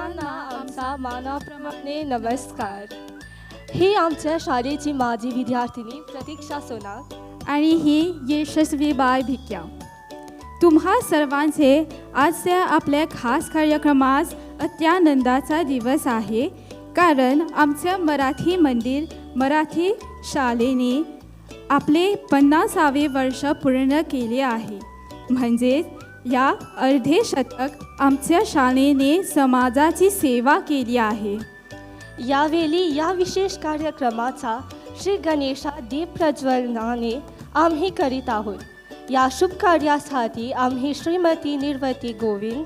सर्वांना आमचा मानाप्रमाणे नमस्कार. ही आमच्या शाळेची माजी विद्यार्थिनी प्रतीक्षा सोनार आणि ही यशस्वी बाय भिक्या. तुम्हा सर्वांचे आजच्या आपल्या खास कार्यक्रमास अत्यानंदाचा दिवस आहे, कारण आमच्या मराठी मंदिर मराठी शाळेने आपले 50वे वर्ष पूर्ण केले आहे. म्हणजेच या अर्धे शतक आमच्या शाळेने समाजाची सेवा केली आहे. यावेळी या विशेष कार्यक्रमाचा श्री गणेशा दीप प्रज्वलनाने आम्ही करीत आहोत. या शुभ कार्यासाठी आम्ही श्रीमती निर्वती गोविंद,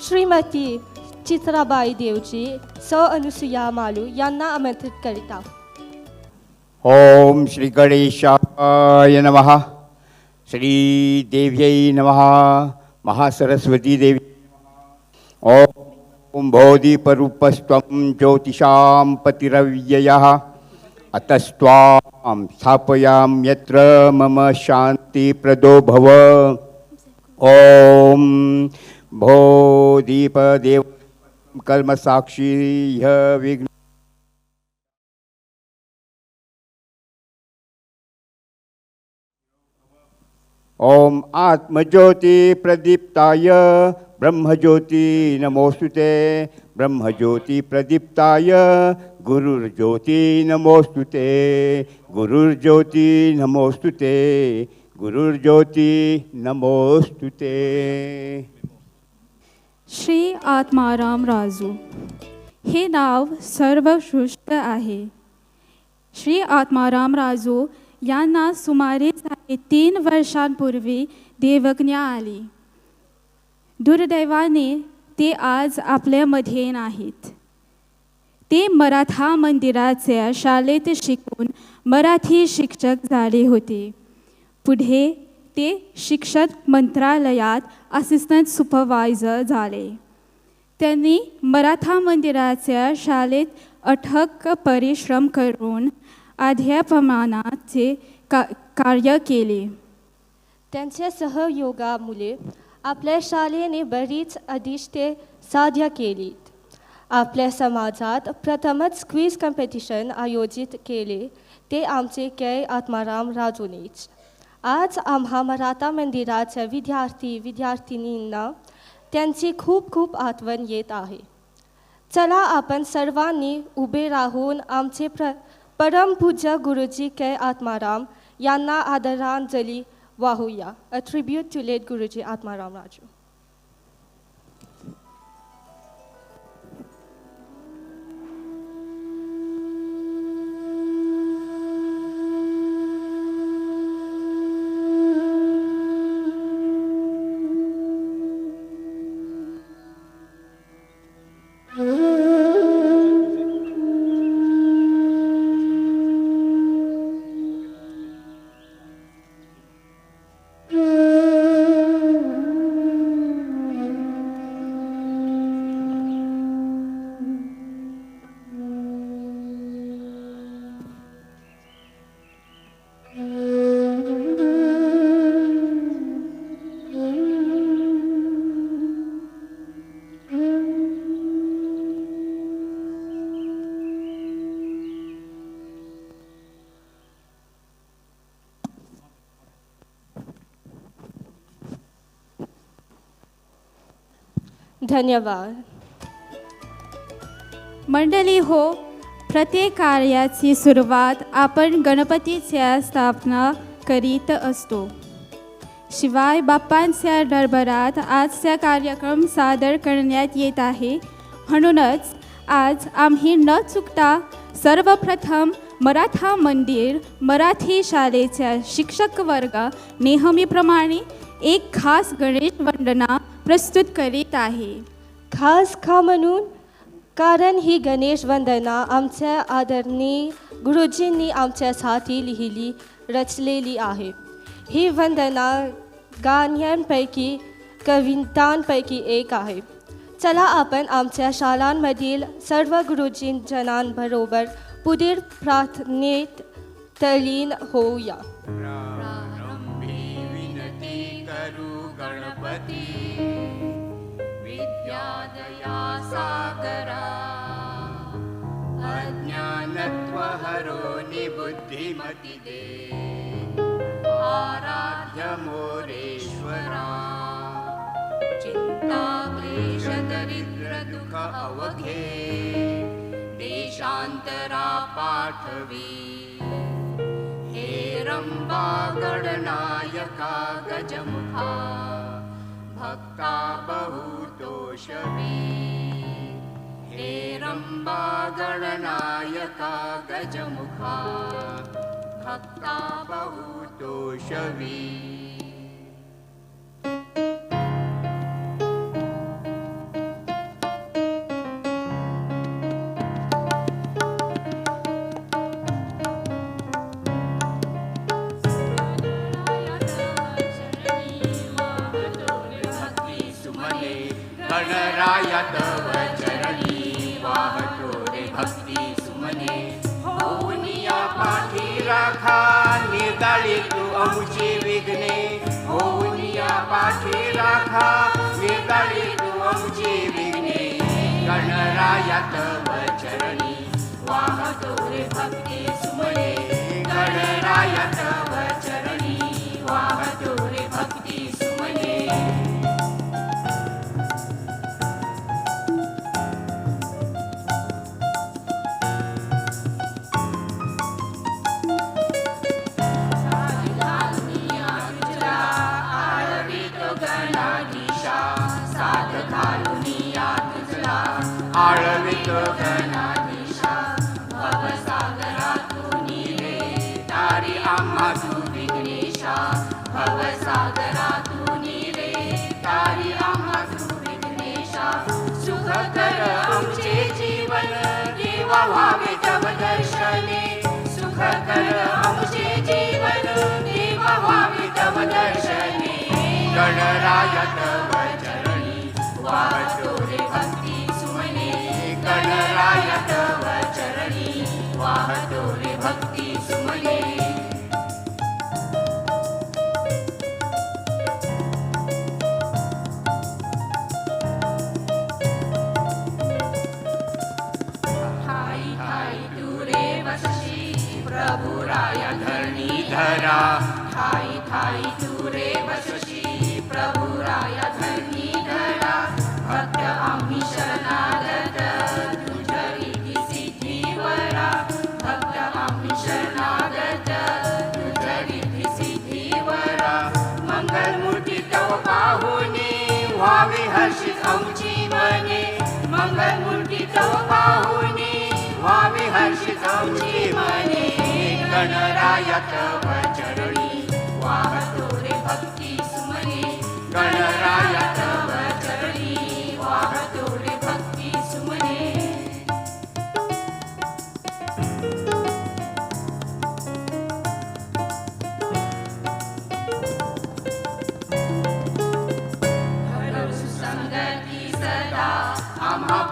श्रीमती चित्राबाई देवजी, सौ अनुसुया मालू यांना आमंत्रित करीत आहोत. ओम श्री गणेशाय नमः. श्री देव्यै नमः. महासरस्वती देवी. ओम बोधिपरूपस्त्वं ज्योतिषां पतिरव्ययः. अतस्त्वां स्थापयामि यत्र मम शान्तिप्रदो भव. ओम बोधिपदेव कर्मसाक्षी विघ्न. ओम आत्मज्योति प्रदीप्ताय ब्रह्मज्योति नमोस्तुते. ब्रह्मज्योति प्रदीप्ताय गुरुर्ज्योति नमोस्तुते. गुरुर्ज्योति नमोस्तुते. गुरुर्ज्योति नमोस्तुते. श्री आत्माराम राजू हे नाव सर्वश्रेष्ठ आहे. श्री आत्माराम राजू यांना सुमारे 3 वर्षांपूर्वी देवज्ञा आली. दुर्दैवाने ते आज आपल्यामध्ये नाहीत. ते मराठा मंदिराच्या शाळेत शिकून मराठी शिक्षक झाले होते. पुढे ते शिक्षक मंत्रालयात असिस्टंट सुपरवायझर झाले. त्यांनी मराठा मंदिराच्या शाळेत अथक परिश्रम करून अध्यापनाचे कार्य केले. त्यांच्या सहयोगामुळे आपल्या शाळेने बरीच उद्दिष्टे साध्य केलीत. आपल्या समाजात प्रथमच क्विज कॉम्पिटिशन आयोजित केले ते आमचे के आत्माराम राजूनेच. आज आम्हा मराठा मंदिराच्या विद्यार्थिनींना त्यांची खूप खूप आठवण येत आहे. चला आपण सर्वांनी उभे राहून आमचे परमपूज्य गुरुजी के आत्माराम यांना आदरांजली वाहूया. अ ट्रिब्यूट टू लेट गुरुजी आत्माराम राजू. धन्यवाद. मंडळी हो, प्रत्येक कार्याची सुरुवात आपण गणपतीच्या स्थापना करीत असतो. शिवाय बाप्पांच्या दरबारात आजचा कार्यक्रम सादर करण्यात येत आहे. म्हणूनच आज आम्ही न चुकता सर्वप्रथम मराठा मंदिर मराठी शाळेच्या शिक्षक वर्ग नेहमीप्रमाणे एक खास गणेश वंदना प्रस्तुत करीत आहे. खास का म्हणून? कारण ही गणेश वंदना आमच्या आदरणीय गुरुजींनी आमच्यासाठी लिहिली रचलेली आहे. ही वंदना गाण्यांपैकी कवितांपैकी एक आहे. चला आपण आमच्या शाळांमधील सर्व गुरुजींजनांबरोबर पुढील प्रार्थनेत तल्लीन होऊया. विनती करू गणपती विद्यादया मती दे आराध्य मोरेश्वरा चिंता क्लेश दरिद्र दुःख अवघे देशांतरा पाठवी हे रंबा गणनायका गजमुखा भक्ता बहुतोषवी हे रंबा गणनायका गजमुखा भक्ता बहुतोषवी गणराय तव चरणी वाहतो रे भक्ती सुमने होऊनिया पाठी राखा निर्दाळी तू आमची विघ्ने होऊनिया पाठी राखा निर्दाळी तू आमची विघ्ने गणराय तव चरणी वाहतो रे भक्ती सुमने गणराय तव चरणी वाहतो रे भक्ती सुमने आळवितो गणाधीशा भवसागरातून रे तारी आम्हा तू विघ्नेशा भवसागरातून रे तारी आम्हा तू विघ्नेशा सुख कर आमचे जीवन देवा व्हावे तव दर्शने सुख कर आमचे जीवन देवा व्हावे तव दर्शने गणराय तव चरणी वाहतो रे भक्ती गणराय तव चरणी वाहतो रे भक्ती सुमने ठाई ठाई तू रे वसशी प्रभुराय धरणी धरा ठाई ठाई तू रे वसशी प्रभुराय धरणी धरा भक्त आम्ही शरणागत व्हावे हर्षित आमची मने मंगलमूर्ती तव पाहुणे व्हावे हर्षित आमची मने गणराय तव चरणी वाहतो रे भक्ती सुमने गणराय तव चरणी वाहतो रे भक्ती सुमने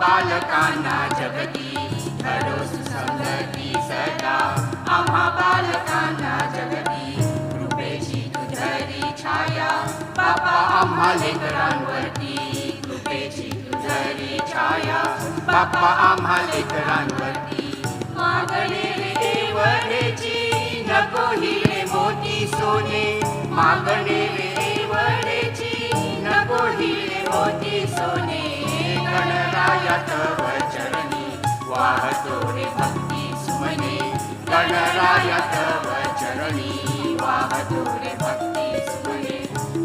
बालकांना जगती घडो सुसंगती सदा आम्हा बालकांना जगती कृपेची तुझरी छाया बापा आम्हा लेकरांवरती कृपेची तुझरी छाया बापा आम्हा लेकरांवरती मागणे रे देवढेची नको हिरे मोती सोने मागणे रे देवढेची नको हिरे मोती सोने गणराय तव चरणी वाहतो रे भक्ती सुमने गणराय तव चरणी वाहतो रे भक्ती सुमने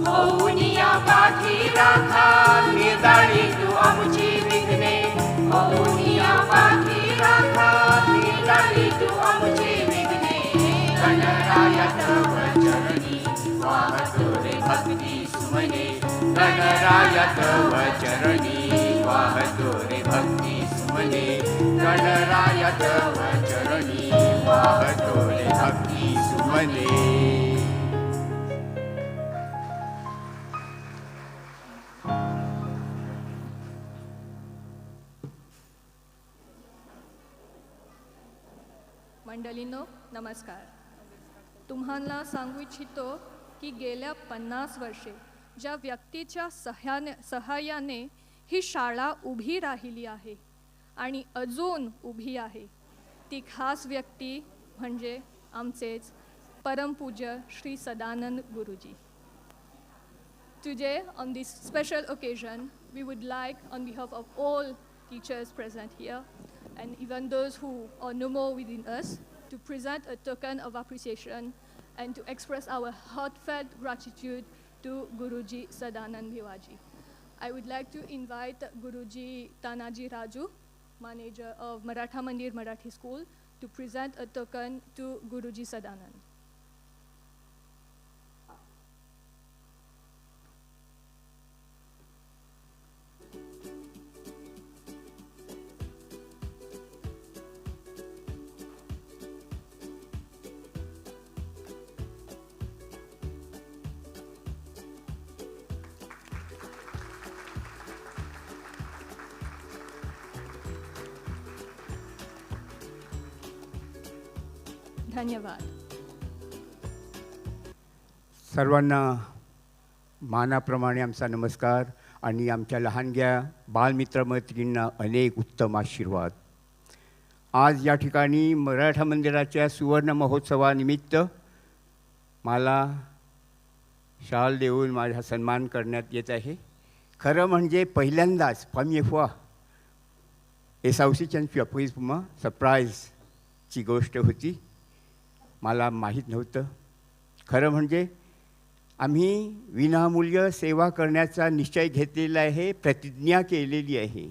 होऊनिया पाठी राखा निर्दाळी तू आमची विघ्ने होऊनिया पाठी राखा निर्दाळी तू आमची विघ्ने गणराय तव चरणी वाहतो रे भक्ती सुमने गणराय तव चरणी वाहतो रे भक्ती सुमने गणराय तव चरणी वाहतो रे भक्ती सुमने मंडळींनो नमस्कार. तुम्हाला सांगू इच्छितो की गेल्या 50 वर्षे ज्या व्यक्तीच्या सहाय्याने ही शाळा उभी राहिली आहे आणि अजून उभी आहे ती खास व्यक्ती म्हणजे आमचेच परमपूज्य श्री सदानंद गुरुजी. Today, on this special occasion, we would like, on behalf of all teachers present here, and even those who are no more within us, to present a token of appreciation and to express our heartfelt gratitude to Guruji Sadanand Bhiwaji. I would like to invite Guruji Tanaji Raju, manager of Maratha Mandir Marathi School, to present a token to Guruji Sadanand. धन्यवाद. सर्वांना मानाप्रमाणे आमचा नमस्कार आणि आमच्या लहानग्या बालमित्रमैत्रिणींना अनेक उत्तम आशीर्वाद. आज या ठिकाणी मराठा मंदिराच्या सुवर्ण महोत्सवानिमित्त मला शाल देऊन माझा सन्मान करण्यात येत आहे. खरं म्हणजे पहिल्यांदाच première fois et ça aussi c'est une surprise pour moi, सरप्राईजची गोष्ट होती. मला माहीत नव्हतं. खरं म्हणजे आम्ही विनामूल्य सेवा करण्याचा निश्चय घेतलेला आहे, प्रतिज्ञा केलेली आहे.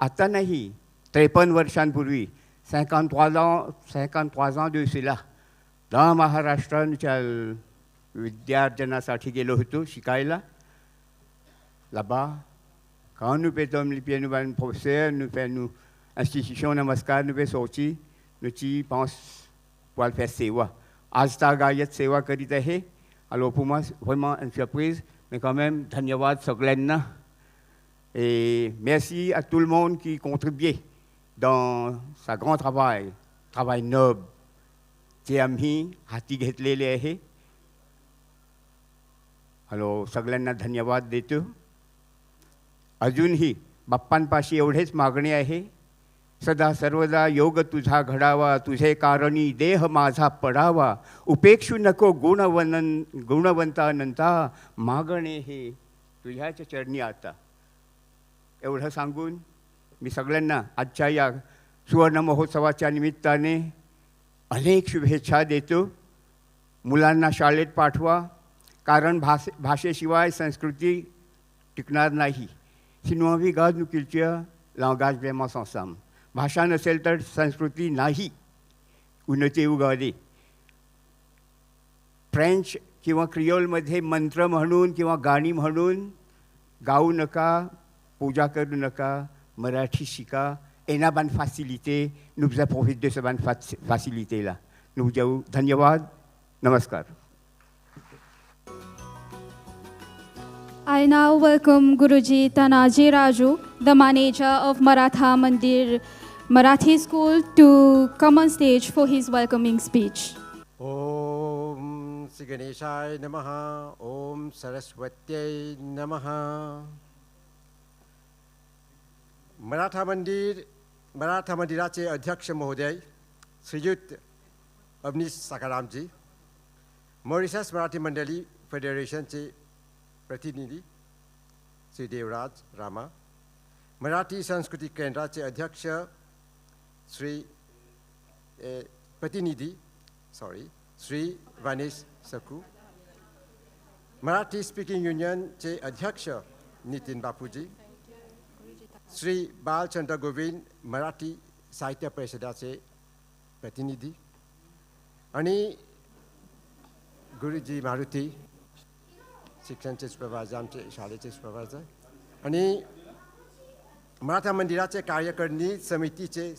आता नाही, 53 वर्षांपूर्वी 53 ans de cela, महाराष्ट्राच्या विद्यार्जनासाठी गेलो होतो शिकायला. Là-bas, quand nous pétons les pieds, nous allons professeur, nous faisons institution namaskar, nous faisons sortir, nous y pensons pour faire sewa. आज तागायत सेवा करीत आहे. Alors pour moi, vraiment une surprise, mais quand même, धन्यवाद सगळ्यांना. Et merci à tout le monde qui contribuait dans sa grand travail noble, जे आम्ही हाती घेतलेले आहे. Alors सगळ्यांना धन्यवाद देतो. अजूनही बाप्पांपाशी एवढेच मागणे आहे, सदा सर्वदा योग तुझा घडावा, तुझे कारणी देह माझा पडावा, उपेक्षू नको गुणवंतानंता, मागणे हे तुझ्याच्या चरणी आता. एवढं सांगून मी सगळ्यांना आजच्या या सुवर्ण महोत्सवाच्या निमित्ताने अनेक शुभेच्छा देतो. मुलांना शाळेत पाठवा, कारण भाषेशिवाय संस्कृती टिकणार नाही. Sinon, on garde nos cultures, langage vraiment ensemble. भाषा नसेल तर संस्कृती नाही, उन्नती उगाली. फ्रेंच किंवा क्रियोलमध्ये मंत्र म्हणून किंवा गाणी म्हणून गाऊ नका, पूजा करू नका. मराठी शिका. Et la bonne facilité, nous vous profitons de cette bonne facilité-là. Nous vous disons धन्यवाद, नमस्कार. I now welcome Guruji Tanaji Raju, the manager of Maratha Mandir Marathi School, to come on stage for his welcoming speech. Om Sri Ganeshaya Namaha, Om Saraswatyai Namaha. Maratha मंदिराचे अध्यक्ष महोदय श्रीयुत Avneesh सकारामजी, Mauritius Marathi मंडली फेडरेशनचे प्रतिनिधी श्री देवराज रामा, मराठी संस्कृती केंद्राचे अध्यक्ष श्री वानेश सकू, मराठी स्पीकिंग युनियनचे अध्यक्ष नितीन बापूजी, श्री बालचंद्र गोविंद मराठी साहित्य परिषदाचे प्रतिनिधी, आणि गुरुजी मारुती शिक्षणचे सुपरवायझर, आमचे शाळेचे सुपरवायझर, आणि मराठा मंदिराचे कार्यकारिणी समितीचे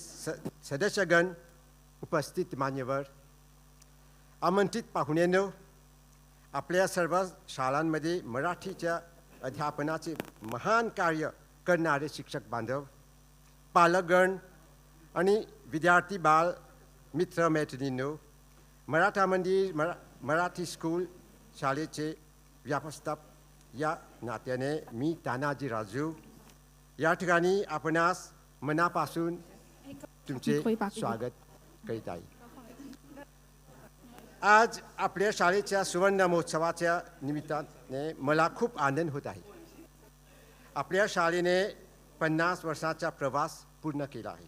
सदस्यगण, उपस्थित मान्यवर, आमंत्रित पाहुण्यांनो, आपल्या सर्व शाळांमध्ये मराठीच्या अध्यापनाचे महान कार्य करणारे शिक्षक बांधव, पालकगण आणि विद्यार्थी बाल मित्र मैत्रिणींनो, मराठा मंदिर मराठी स्कूल शाळेचे व्यवस्थापक या नात्याने मी तानाजी राजू या ठिकाणी आपणास मनापासून तुमचे स्वागत करीत आहे. आज आपल्या शाळेच्या सुवर्ण महोत्सवाच्या निमित्ताने मला खूप आनंद होत आहे. आपल्या शाळेने 50 वर्षाचा प्रवास पूर्ण केला आहे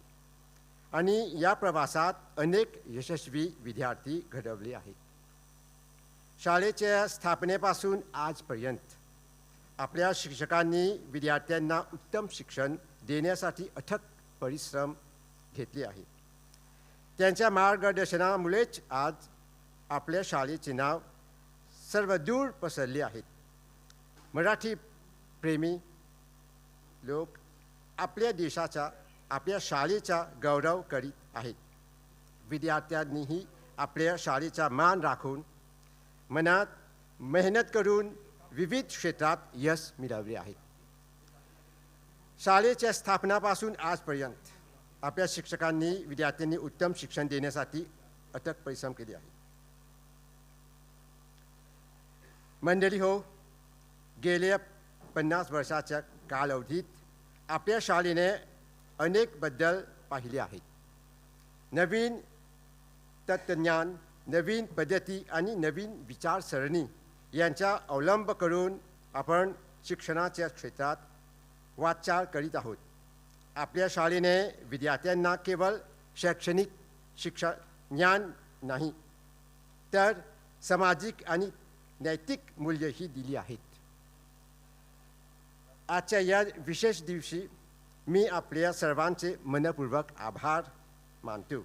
आणि या प्रवासात अनेक यशस्वी विद्यार्थी घडवले आहेत. शाळेच्या स्थापनेपासून आजपर्यंत आपल्या शिक्षकांनी विद्यार्थ्यांना उत्तम शिक्षण देण्यासाठी अथक परिश्रम घेतले आहेत. त्यांच्या मार्गदर्शनामुळेच आज आपल्या शाळेचे नाव सर्वदूर पसरले आहेत. मराठी प्रेमी लोक आपल्या देशाचा, आपल्या शाळेचा गौरव करीत आहेत. विद्यार्थ्यांनीही आपल्या शाळेचा मान राखून मनात मेहनत करून विविध क्षेत्रात यश मिळवले आहे. शाळेच्या स्थापनापासून आजपर्यंत आपल्या शिक्षकांनी विद्यार्थ्यांनी उत्तम शिक्षण देण्यासाठी अथक परिश्रम केले आहे. मंडळी हो, गेल्या 50 वर्षाच्या कालावधीत आपल्या शाळेने अनेक बदल पाहिले आहेत. नवीन तंत्रज्ञान, नवीन पद्धती आणि नवीन विचारसरणी यांचा अवलंब करून आपण शिक्षणाच्या क्षेत्रात वाटचाल करीत आहोत. आपल्या शाळेने विद्यार्थ्यांना केवळ शैक्षणिक शिक्षण ज्ञान नाही तर सामाजिक आणि नैतिक मूल्यही दिली आहेत. आजच्या या विशेष दिवशी मी आपल्या सर्वांचे मनपूर्वक आभार मानतो.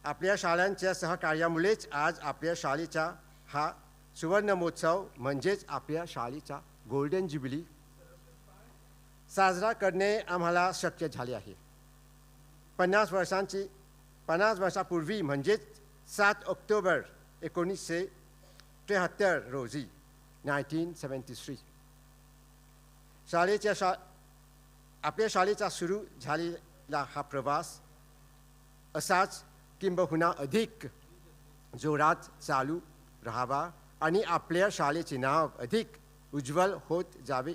आपल्या शाळांच्या सहकार्यामुळेच आज आपल्या शाळेचा हा सुवर्ण महोत्सव म्हणजेच आपल्या शाळेचा गोल्डन ज्युबिली साजरा करणे आम्हाला शक्य झाले आहे. 50 वर्षापूर्वी म्हणजेच 7 ऑक्टोबर 1973 रोजी 1973 आपल्या शाळेचा सुरू झालेला हा प्रवास असाच किंबहुना अधिक जोरात चालू राहावा आणि आपल्या शाळेचे नाव अधिक उज्ज्वल होत जावे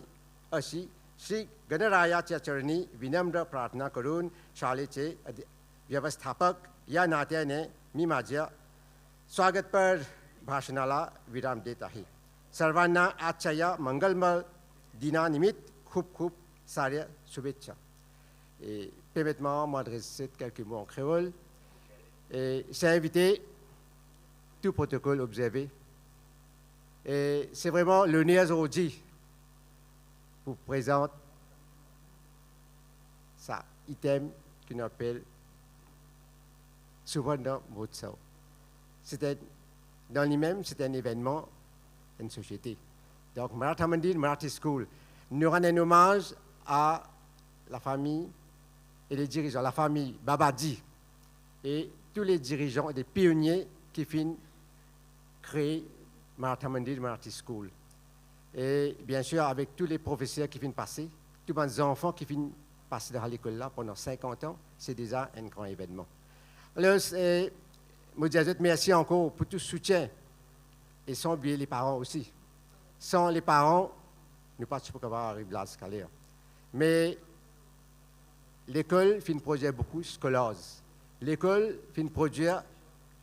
अशी श्री गणरायाच्या चरणी विनम्र प्रार्थना करून शाळेचे व्यवस्थापक या नात्याने मी माझ्या स्वागतपर भाषणाला विराम देत आहे. सर्वांना आजच्या या मंगलमय दिनानिमित्त खूप खूप साऱ्या शुभेच्छा. Permettez-moi m'adresser quelques mots en créole. C'est invité, tout protocole observé. Et c'est vraiment l'honneur aujourd'hui pour présenter ça item qu'on appelle Suvarna Motsav. C'était dans lui-même, c'est un événement, une société. Donc Maratha Mandir, Marathi School, nous rend un hommage à la famille et les dirigeants, la famille Babadi et tous les dirigeants et les pionniers qui viennent créer Maratha Mandir, Marathi School. Et bien sûr, avec tous les professeurs qui viennent passer, tous les enfants qui viennent passer dans l'école là pendant 50 ans, c'est déjà un grand événement. Alors, je dis merci encore pour tout le soutien et sans oublier les parents aussi. Sans les parents, nous ne pouvons pas arriver à la scalaire. Mais l'école fait produire beaucoup de scolaires. L'école fait produire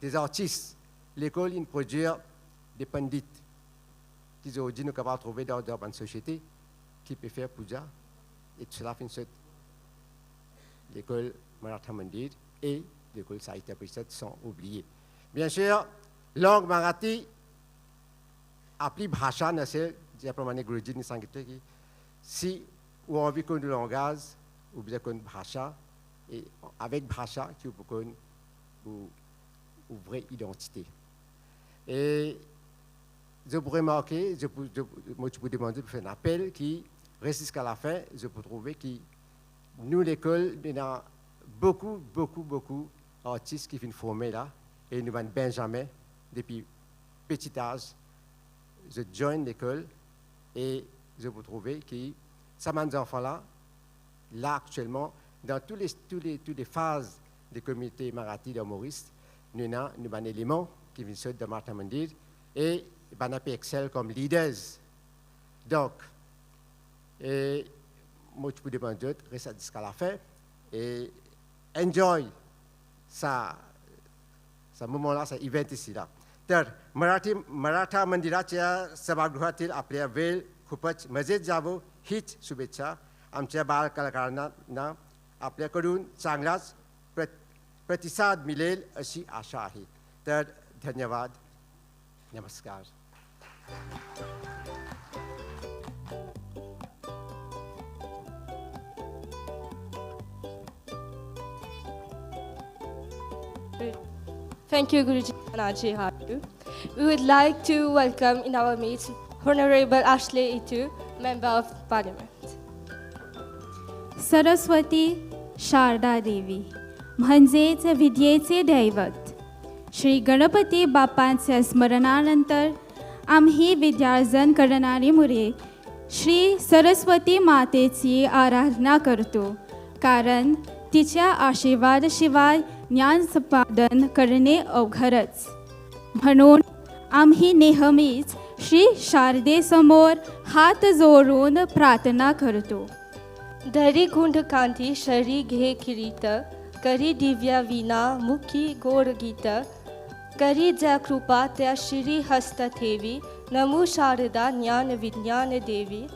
des artistes. L'école fait produire des pandits qui aujourd'hui nous pouvons trouver dans une société qui peut faire puja. Et tout cela fait l'école Maratha Mandir et l'école Sahitya Parishad sont oubliés. Bien sûr, langue marathi आपली भाषा नसेल, ज्याप्रमाणे गुरुजींनी सांगितले की si ou envie qu'on le langage ou bien qu'on भाषा et avec भाषा qui vous qu'on ou vraie identité. Et je pourrais marquer, je peux demander de faire un appel qui reste jusqu'à la fin. Je peux trouver que nous l'école, il y a beaucoup d'artistes qui viennent former là et nous avons Benjamin depuis petit âge. Je join l'école et je peux trouver que ces enfants-là, là actuellement, dans toutes les phases des communautés marathi de Maurice, nous avons un élément qui vient de Maratha Mandir et on a pu exceller comme leaders. Donc, moi je peux demander, reste jusqu'à la fin et enjoy ce moment-là, cet event ici là. तर मराठा मंदिराच्या सभागृहातील आपल्या वेळ खूपच मजेत जावो हीच शुभेच्छा आमच्या बाल कलाकारांना आपल्याकडून चांगलाच प्रतिसाद मिळेल अशी आशा आहे. तर धन्यवाद. नमस्कार. Thank you, Guruji Manaji Haru. We would like to welcome in our midst Honorable Ashley Itu, Member of Parliament. Saraswati Sharda देवी म्हणजेच विद्येचे दैवत श्री गणपती बाप्पांच्या स्मरणानंतर आम्ही विद्यार्जन करणारी मुले श्री सरस्वती मातेची आराधना करतो, कारण तिच्या आशीर्वादाशिवाय ज्ञान संपादन करणे अवघडच. म्हणून आम्ही नेहमीच श्री शारदेसमोर हात जोडून प्रार्थना करतो. धरी गुंड कांती शरी घे किरीट, करी दिव्या विना मुखी गोड गीत, करी ज्या कृपा त्या श्री हस्त ठेवी, नमो शारदा ज्ञान विज्ञान देवी.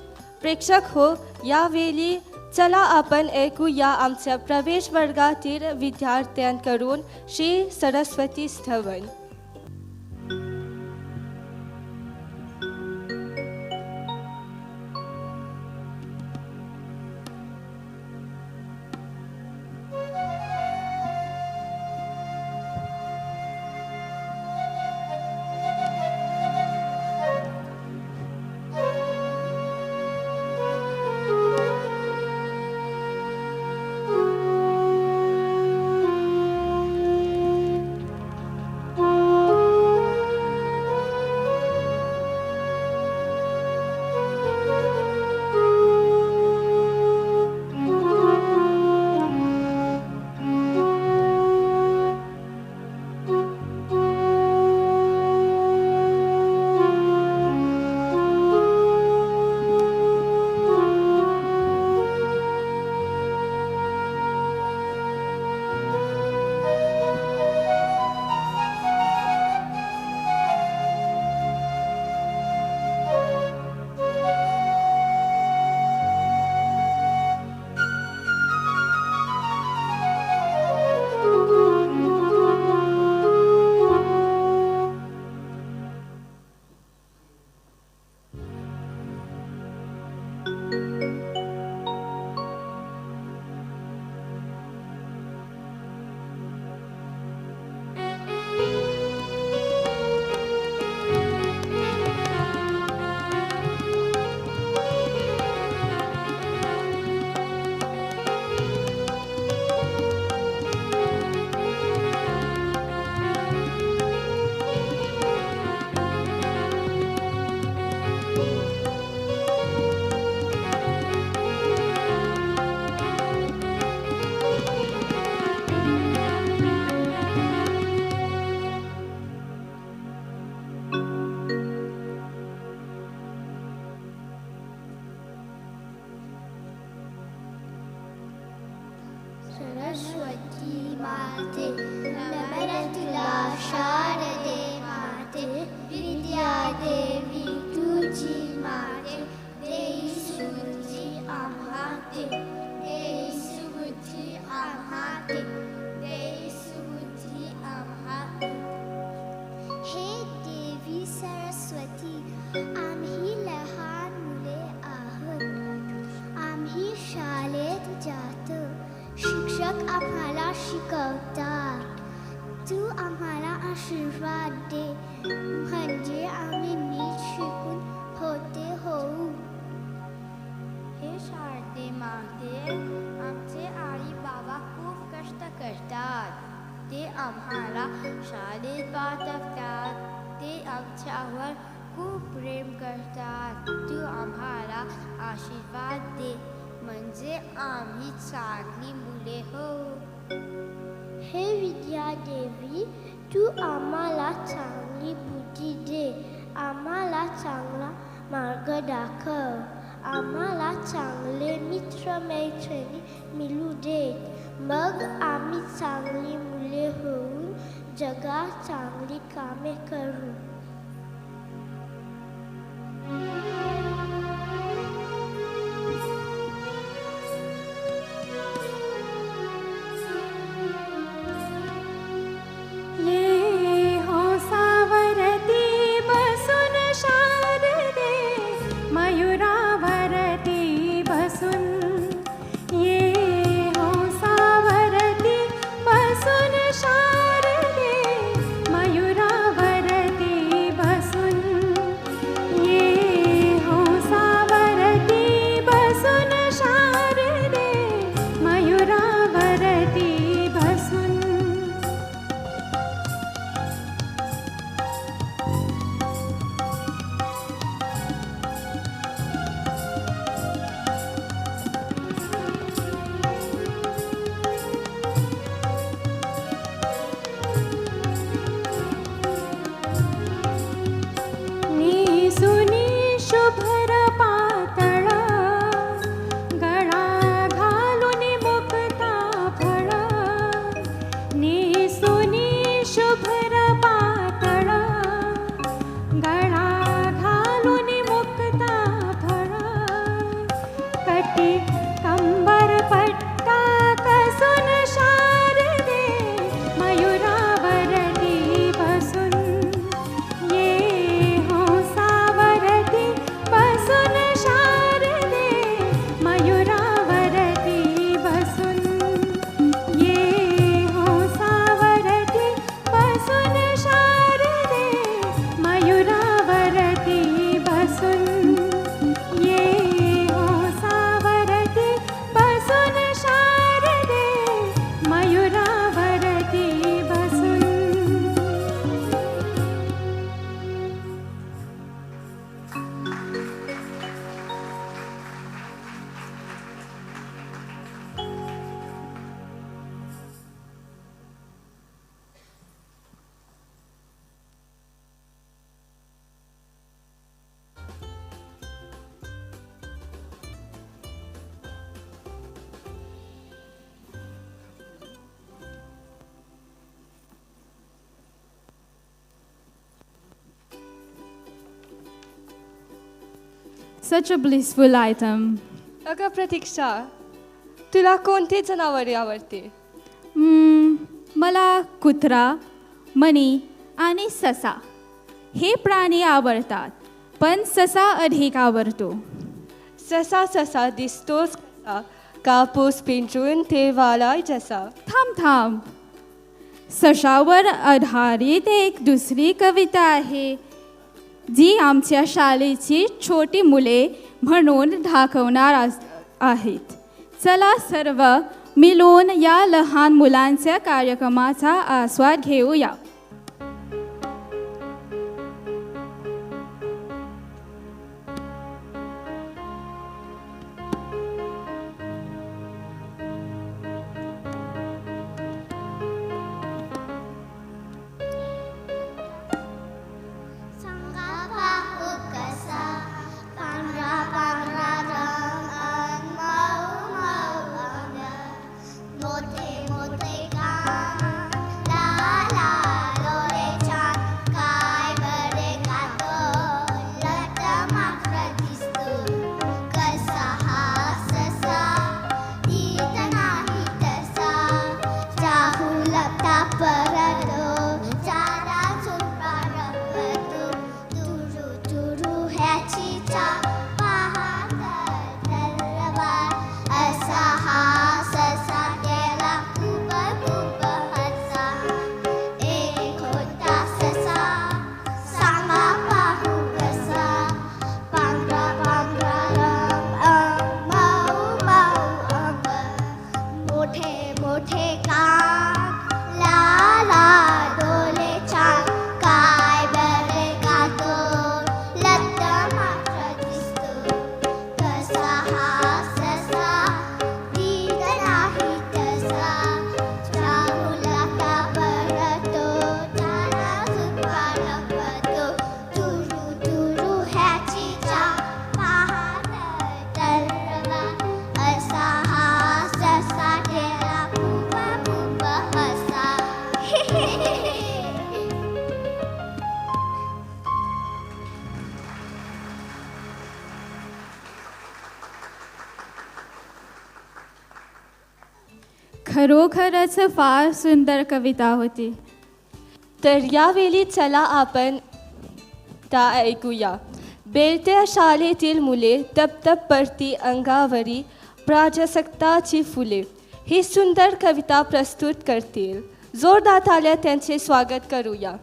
प्रेक्षक हो, यावेळी चला आपण ऐकूया आमच्या प्रवेश वर्गातील विद्यार्थ्यांकडून श्री सरस्वती स्तवन. सरस्वती माते नमन तुला शारदे माते विद्या देवी तुझी माते देई सुबुद्धी आम्हाते देई सुबुद्धी आम्हाते देई सुबुद्धी आम्हाते. हे देवी सरस्वती, आम्ही लहान मुले आहोत. आम्ही शाळेत जातो. शिक्षक आम्हाला शिकवतात. तू आम्हाला आशीर्वाद दे, म्हणजे आम्ही नीट शिकून होते होऊ. हे शारदे माते, आमचे आई बाबा खूप कष्ट करतात. ते आम्हाला शाळेत पाठवतात. ते आमच्यावर खूप प्रेम करतात. तू आम्हाला आशीर्वाद दे, म्हणजे आम्ही चांगली मुले हो. हे विद्या देवी, तू आम्हाला चांगली बुद्धी दे. आम्हाला चांगला मार्ग दाखव. आम्हाला चांगले मित्र मैत्रिणी मिळू दे. मग आम्ही चांगली मुले होऊन जगात चांगली कामे करू. ये हंसावरती बसून शारदे मयुरावरती बसून ये हंसावरती बसून शारदे मयुरावरती बसून ये हंसावरती बसून शारदे मयुरावरती बसून निसुनी शुभ्र पातळ गळा घालून मुक्ता फळ निसुनी शुभ्र पातळ गळा घालून मुक्ता फळ कटी कंबर पट्टा कसून शारदे मयुरावरती बसून ये हंसावरती बसून शारदे मयुरावरती बसून ये हंसावरती बसून शारदे मयुरावरती बसून ये हंसावरती बसून शारदे मयुरावरती बसून Such a blissful item. अगं प्रतीक्षा, तुला कोणते जनावरे आवडते? मला कुत्रा, मणी आणि ससा हे प्राणी आवडतात, पण ससा अधिक आवडतो. ससा दिसतोच कसा, कापूस पिंजून ते वालाय जसा. थांब. सशावर आधारित एक दुसरी कविता आहे, जी आमच्या शाळेची छोटी मुले म्हणून दाखवणार आहेत. चला सर्व मिळून या लहान मुलांच्या कार्यक्रमाचा आस्वाद घेऊया. सांगा पाहू कसा पांढरा पांढरा रंग अन मऊ मऊ अंग, मोठे मोठे कान, लाल लाल डोळे छान, काय बरे गातो, लटमात्र दिसतो. कसा हा ससा, नीट नाही तसा, चाहुलता परतो, चारा चुपा रपतो. तुरु तुरु ह्याची चाल पाहत तलवार, असा हा ससा गेला खूप खूप हसा. एक होता ससा, सांगा पाहू कसा, पांढरा पांढरा रंग अन मऊ मऊ अंग, मोठे मोठे कान, लाल लाल डोळे छान, काय बरे गातो, लटमात्र दिसतो. कसा हा ससा, नीट नाही तसा, चाहुलता परतो, चारा चुपा रपतो. तुरु तुरु ह्याची चाल पाहत तलवार, असा हा ससा गेला खूप खरोखरच फार सुंदर कविता होती. तर यावेळी चला आपण त्या ऐकूया. बेलत्या शाळेतील मुले तपतप पडती अंगावरी प्राजसत्ताची फुले ही सुंदर कविता प्रस्तुत करतील. जोरदार ताल्या त्यांचे स्वागत करूया.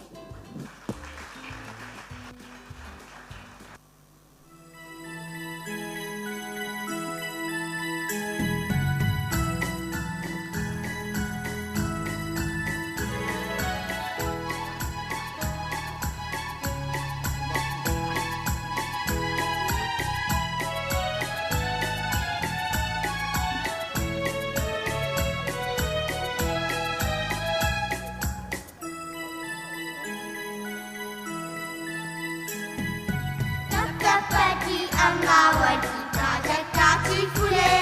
तप्तपती अंगावरती प्राजक्ताची फुले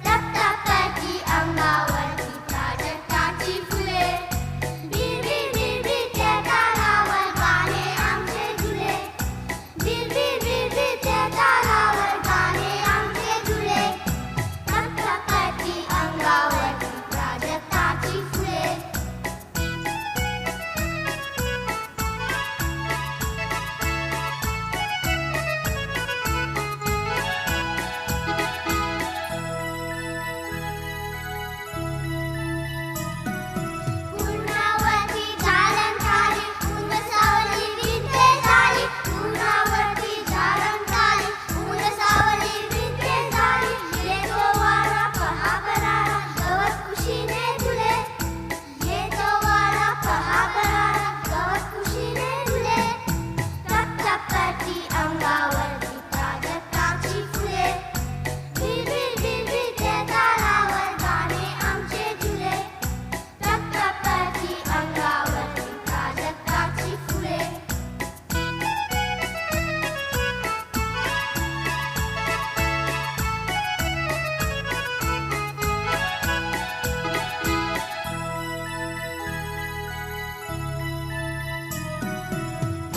तप्तपती अंगावरती प्राजक्ताची फुले बिरबिर बिरबिर त्या तालावर गाणे आमचे झुले बिरबिर बिरबिर त्या तालावर गाणे आमचे झुले तप्तपती अंगावरती प्राजक्ताची फुले पूर्णावती झालंकाली उंबसावली विद्ये झाली पूर्णावती झालंकाली उंबसावली विद्ये झाली येतो वारा पहा बरारा गवत कुशीने झुले येतो वारा पहा बरारा गवत कुशीने झुले तप्तपती अंगावरती प्राजक्ताची फुले बिरबिर बिरबिर त्या तालावर गाणे आमचे झुले तप्तपती अंगावरती प्राजक्ताची फुले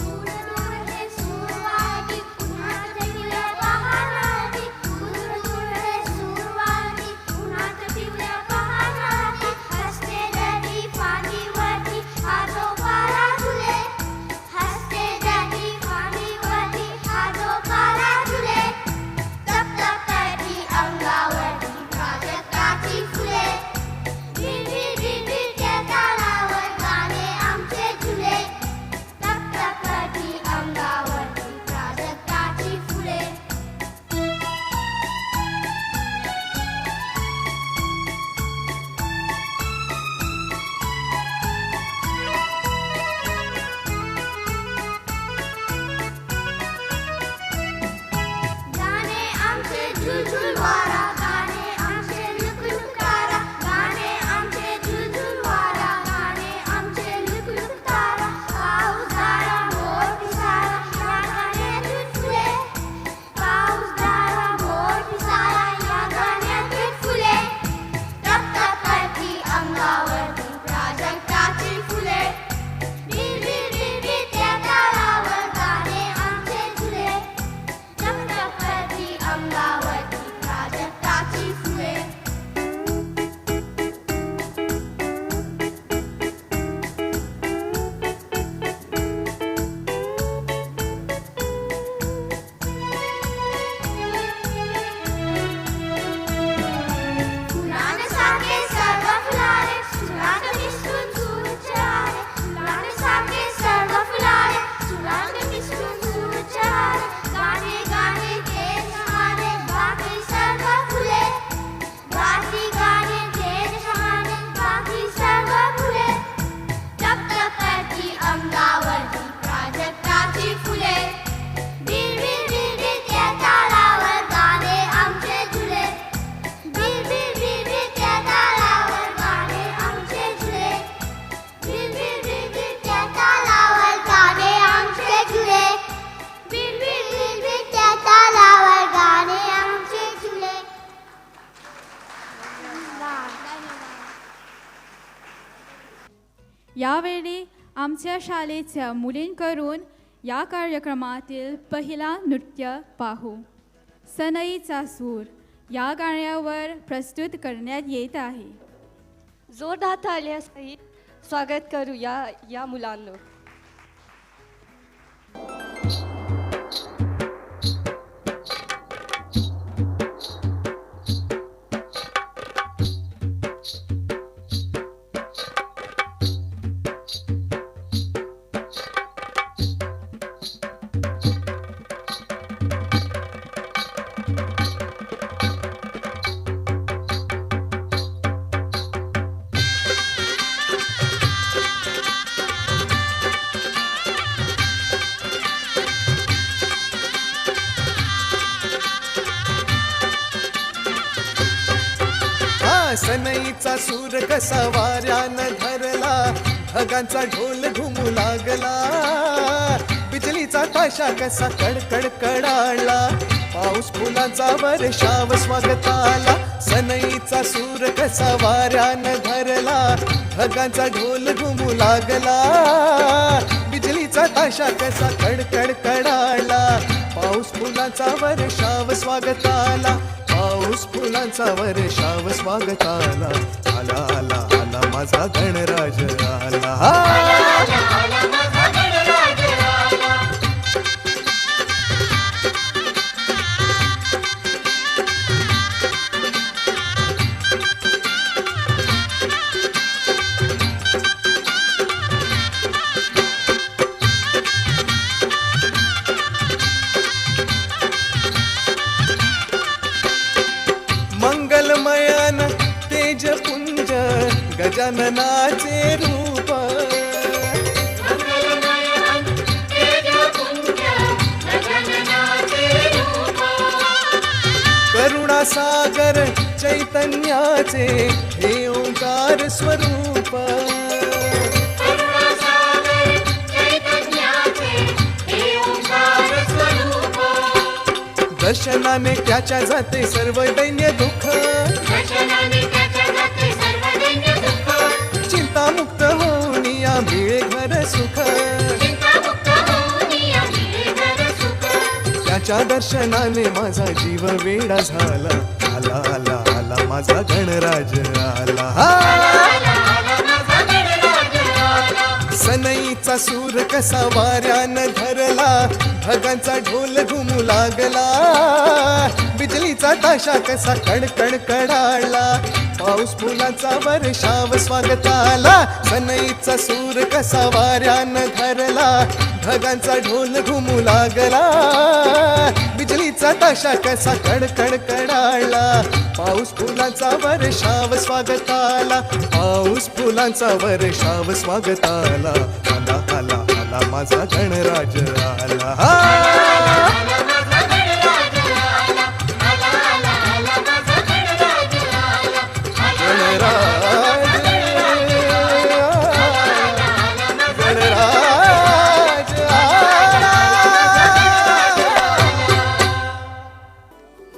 दूर दूर हे सूरवाडी उन्हात पिवळ्या पहाराती दूर दूर हे सूरवाडी उन्हात पिवळ्या पहाराती हसते नदी पाणीवरती हातो पारा झुले हसते नदी पाणीवरती हातो पारा झुले तप्तपती अंगावरती प्राजक्ताची फुले बिरबिर बिरबिर त्या तालावर गाणे आमचे झुले तप्तपती अंगावरती प्राजक्ताची फुले गाणे आमचे झुलझुल वारा गाणे आमचे लुकलुक तारा गाणे आमचे झुलझुल वारा गाणे आमचे लुकलुक तारा पाऊस झाला मोर पिसारा या गाण्यातून फुले पाऊस झाला मोर पिसारा या गाण्यातून फुले तप्तपती अंगावरती प्राजक्ताची फुले बिरबिर बिरबिर त्या तालावर गाणे आमचे झुले तप्तपती अंगावरती प्राजक्ताची फुले फुलांसारखे सर्व फुलारे सुरात मिसळून सुरुचारे फुलांसारखे सर्व फुलारे सुरात मिसळून सुरुचारे गाणे गाणे देश हमारे बाकी सर्व फुले बाकी गाणे देश हमारे बाकी सर्व फुले तप्तपती अंगावरती प्राजक्ताची फुले बिरबिर बिरबिर त्या तालावर गाणे आमचे झुले बिरबिर बिरबिर त्या तालावर गाणे आमचे झुले बिरबिर बिरबिर त्या तालावर गाणे आमचे झुले बिरबिर बिरबिर त्या तालावर गाणे आमचे झुले यावेळी आमच्या शाळेच्या मुलींकडून या कार्यक्रमातील पहिला नृत्य पाहू. सनईचा सूर या गाण्यावर प्रस्तुत करण्यात येत आहे. जोरदार ताल्यासहित स्वागत करूया या मुलांनो. सनईचा सूर कसा वाऱ्यानं धरला, ढगांचा ढोल घुमू लागला, बिजलीचा ताशा कसा कडकड कडाळला, पाऊस फुलांचा वर्षाव स्वागताला. सनईचा सूर कसा वाऱ्यानं धरला, ढगांचा ढोल घुमू लागला, बिजलीचा ताशा कसा कडकड कडाळला, पाऊस फुलांचा वर्षाव स्वागताला. पाऊस फुलांचा वर्षाव स्वागताला. आला आला आला माझा गणराज आला, मंगलमयन तेजपुंज गजाननाचे रूप, करुणासागर चैतन्याचे हे ओंकार स्वरूप, दर्शनाने त्याच्या जाते सर्व दैन्य दुःख, चिंतामुक्त होऊन या मिळे घर सुख, त्याच्या दर्शनाने माझा जीव वेडा झाला. आला आला आला माझा गणराज आला. सनईचा सूर कसा वाऱ्यानं धरला, ढगांचा ढोल घुमू लागला, बिजलीचा ताशा कसा कडकड कडाळला, पाऊस फुलांचा वर्षाव स्वागताला. सनईचा सूर कसा वाऱ्यानं धरला, ढगांचा ढोल घुमू लागला, बिजलीचा ताशा कसा कडकड कडाळला, पाऊस फुलांचा वर्षाव स्वागताला. पाऊस फुलांचा वर्षाव स्वागताला. आला आला आला माझा गणराज आला,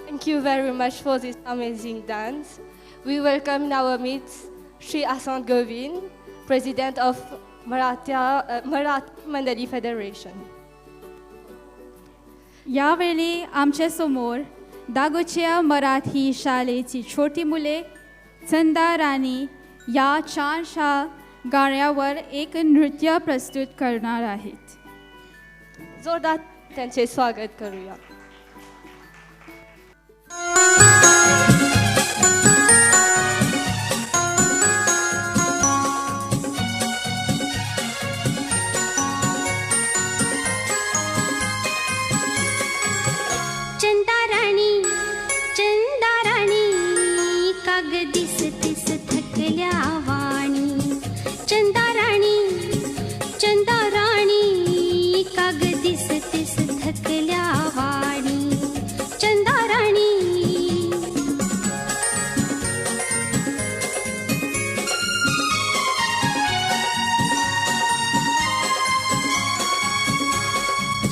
Thank you very much for this amazing dance. We welcome in our midst Shri Asant Govind, President of Marathi Mandali Federation. यावेळी आमच्या समोर दागोच्या मराठी शाळेची छोटी मुले चंदा राणी या छानशा गाण्यावर एक नृत्य प्रस्तुत करणार आहेत. जोरदार त्यांचे स्वागत करूया. चंदा राणी काग दिसतीस थकल्या वाणी. चंदा राणी काग दिसतीस थकल्या वाणी. चंदा राणी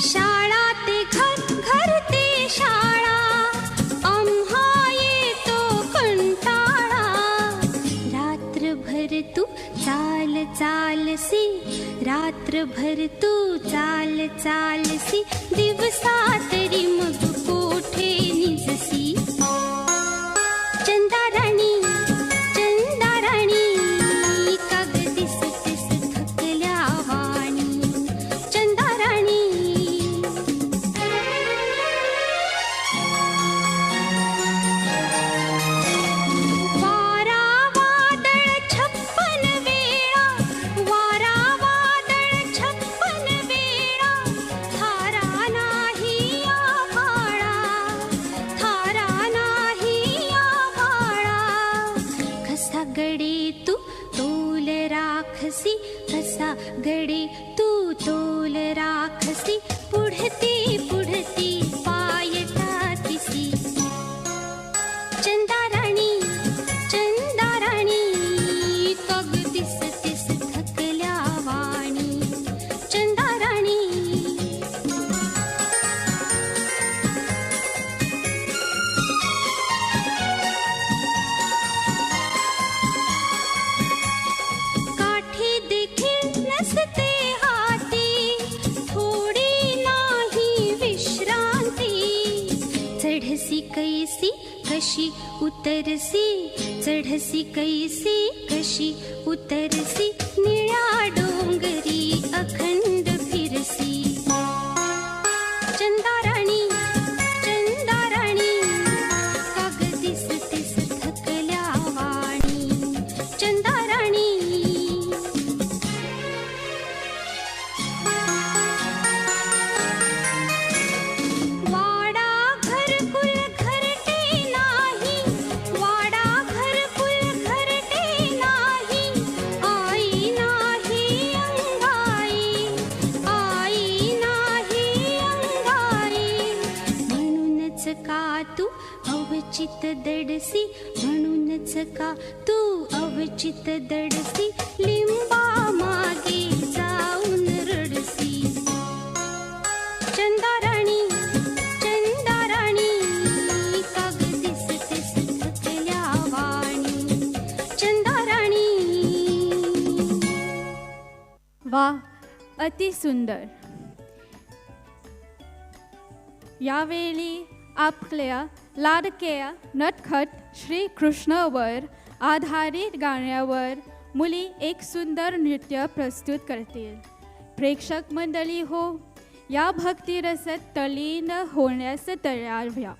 शाळा ते घर, घर ते शाळा, आम्हा येतो कंटाळा. रात्रभर तू चाल चालसी, रात्रभर तू चाल चालसी, दिवसा तरी मग कोठे निजसी. चंदा राणी गडे तू तोल राखसी, कसा गडे तू तोल राखसी, पुढती पुढती पाय टाकीसी. चंदाराणी चंदाराणी कग दिसतेस थकल्या वाणी. चंदाराणी काठी देखील नसते हाती, थोडी नाही विश्रांती. चढसी कैसी कशी उतरसी, चढसी कैसी कशी उतरसी, निळ्या डोंगरी अखंड फिरसी. चंदाराणी चंदाराणी काग दिसतेस थकल्या वाणी. चंदाराणी वाडा घरकुल घरटे नाही, वाडा घरकुल घरटे नाही. आई नाही अंगाई, आई नाही अंगाई. म्हणूनच का तू अवचित दडसी, म्हणूनच का तू अवचित दडसी, लिंबा मागे जाऊन रडसी. चंदाराणी चंदाराणी काग दिसतेस थकल्या वाणी. चंदाराणी वा, अति सुंदर. यावेळी आपल्या लाडक्या नटखट श्री कृष्णवर आधारित गाण्यावर मुली एक सुंदर नृत्य प्रस्तुत करतील. प्रेक्षक मंडळी हो, या भक्तिरसात तल्लीन होण्यास तयार व्हा.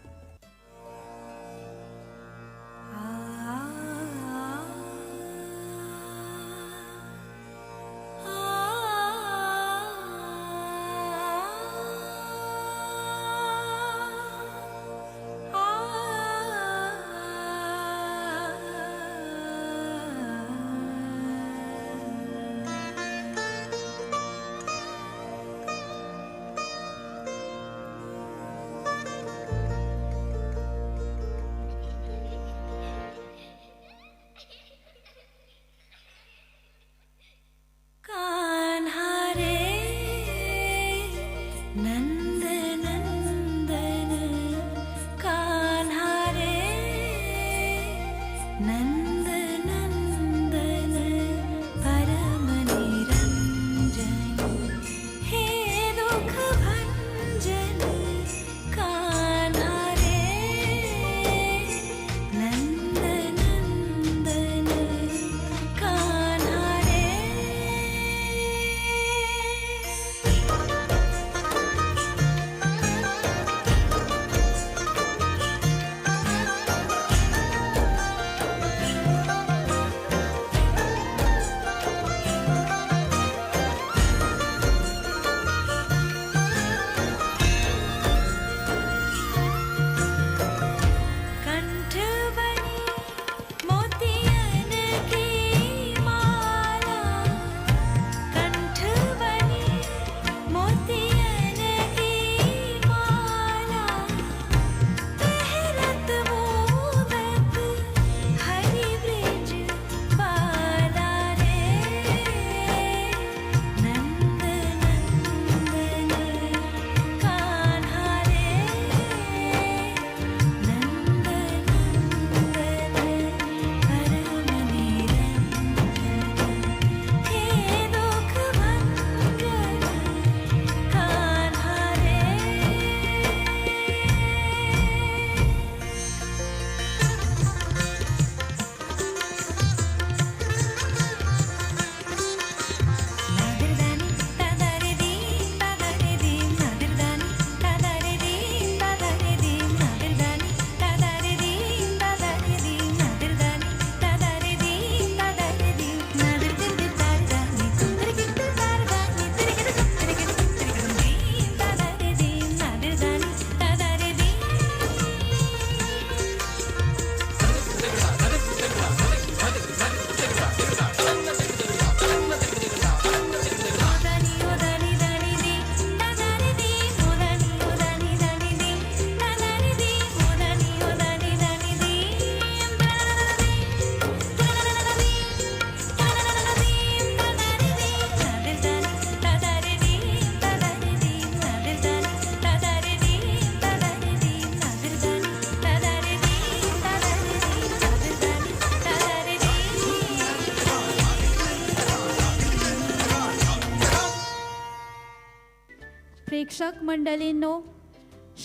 प्रेक्षक मंडळींनो,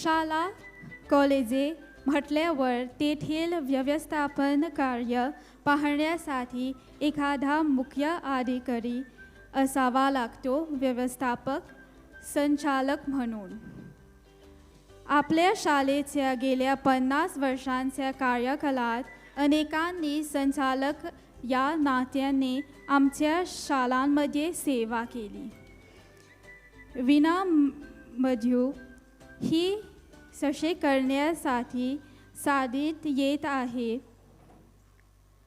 शाळा कॉलेजे म्हटल्यावर तेथील व्यवस्थापन कार्य पाहण्यासाठी एखादा मुख्य अधिकारी असावा लागतो, व्यवस्थापक संचालक म्हणून. आपल्या शाळेच्या गेल्या 50 वर्षांच्या कार्यकालात अनेकांनी संचालक या नात्याने आमच्या शाळांमध्ये सेवा केली. विनामूल्य ही सशे करण्यासाठी साधित येत आहे.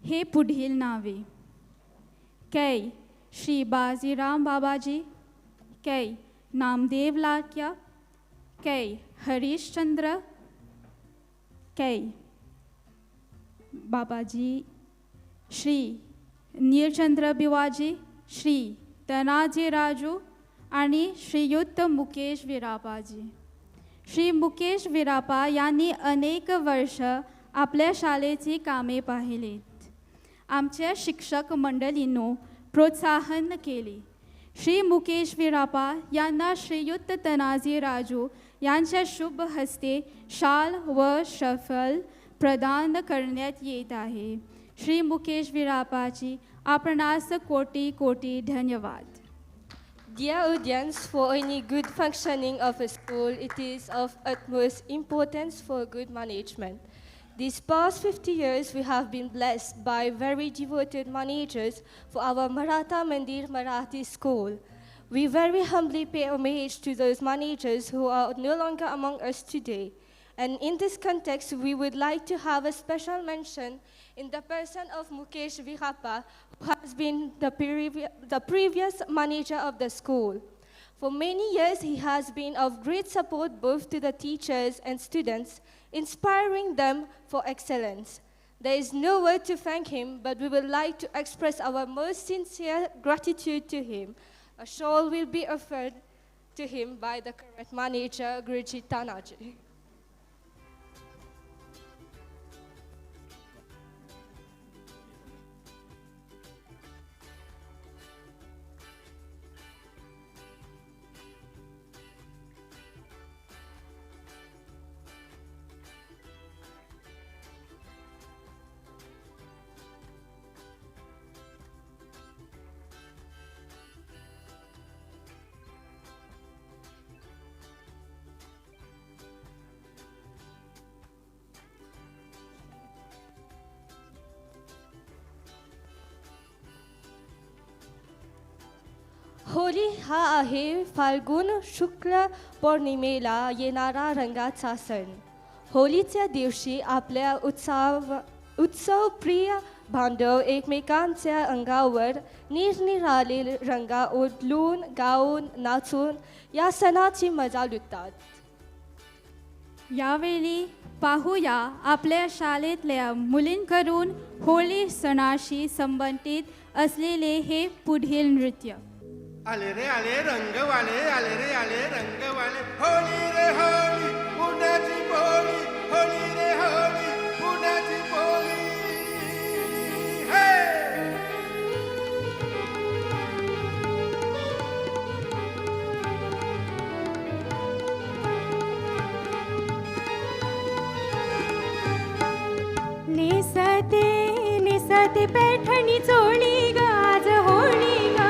हे पुढील नावे: कै श्री बाजीराम बाबाजी, कै नामदेव लाटक्या, कै हरिश्चंद्र, कै बाबाजी, श्री नीलचंद्र बिवाजी, श्री तनाजी राजू आणि श्रीयुत मुकेश विरापाजी. श्री मुकेश विरापा यांनी अनेक वर्ष आपल्या शाळेची कामे पाहिलीत. आमच्या शिक्षक मंडळींनो प्रोत्साहन केले. श्री मुकेश विरापा यांना श्रीयुत तनाजी राजू यांच्या शुभ हस्ते शाल व शफल प्रदान करण्यात येत आहे. श्री मुकेश विरापाची आपणास कोटी कोटी धन्यवाद. Dear audience, for any good functioning of a school, it is of utmost importance for good management. These past 50 years, we have been blessed by very devoted managers for our Maratha Mandir Marathi School. We very humbly pay homage to those managers who are no longer among us today. And in this context, we would like to have a special mention in the person of Mukesh Virapa, who has been the previous manager of the school. For many years, he has been of great support both to the teachers and students, inspiring them for excellence. There is no word to thank him, but we would like to express our most sincere gratitude to him. A shawl will be offered to him by the current manager, Guruji Tanaji. Holi हा आहे फाल्गुन शुक्ल पौर्णिमेला येणारा रंगाचा सण. होळीच्या दिवशी आपल्या उत्सवप्रिय बांधव एकमेकांच्या अंगावर निरनिराळे रंग उधळून गाऊन नाचून या सणाची मजा लुटतात. यावेळी पाहूया आपल्या शाळेतल्या मुलींकडून होळी सणाशी संबंधित असलेले हे पुढील नृत्य. आले रे आले रंगवाले, आले रे आले रंगवाले, होळी रे होळी पुण्याची होळी, होळी रे होळी पुण्याची होळी. निसते निसते पैठणी चोळी गाज होळी गा.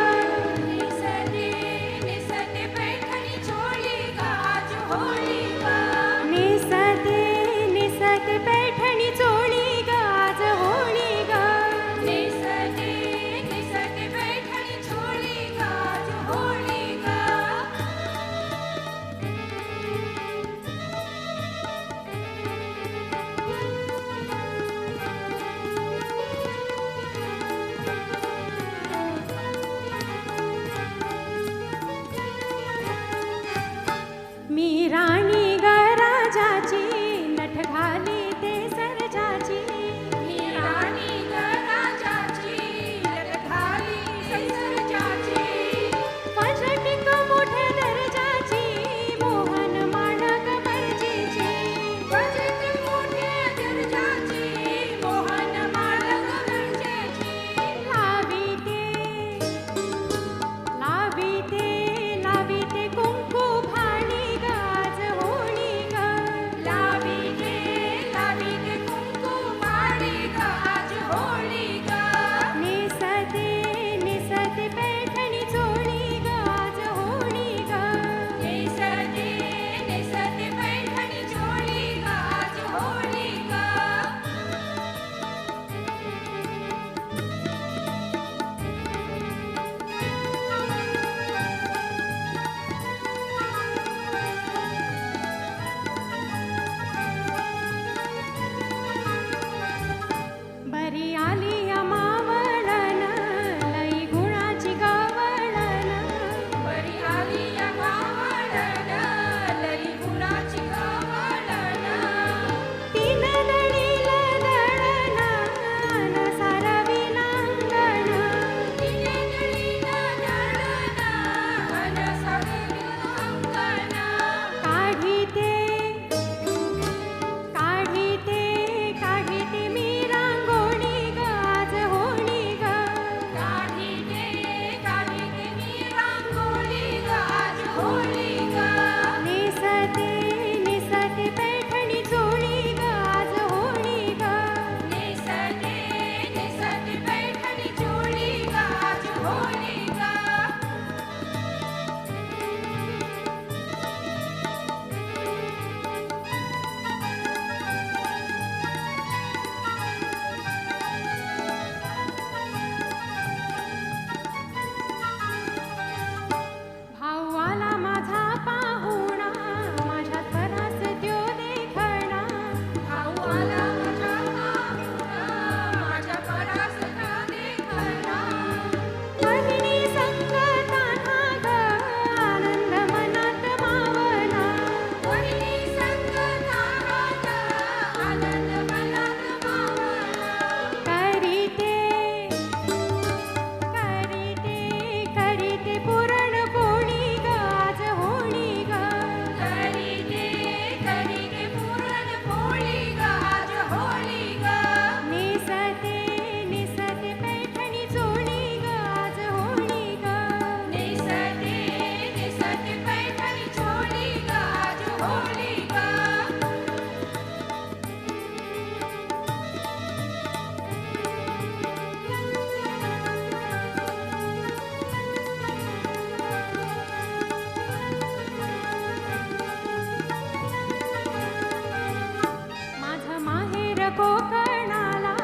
माहेर कोकणाला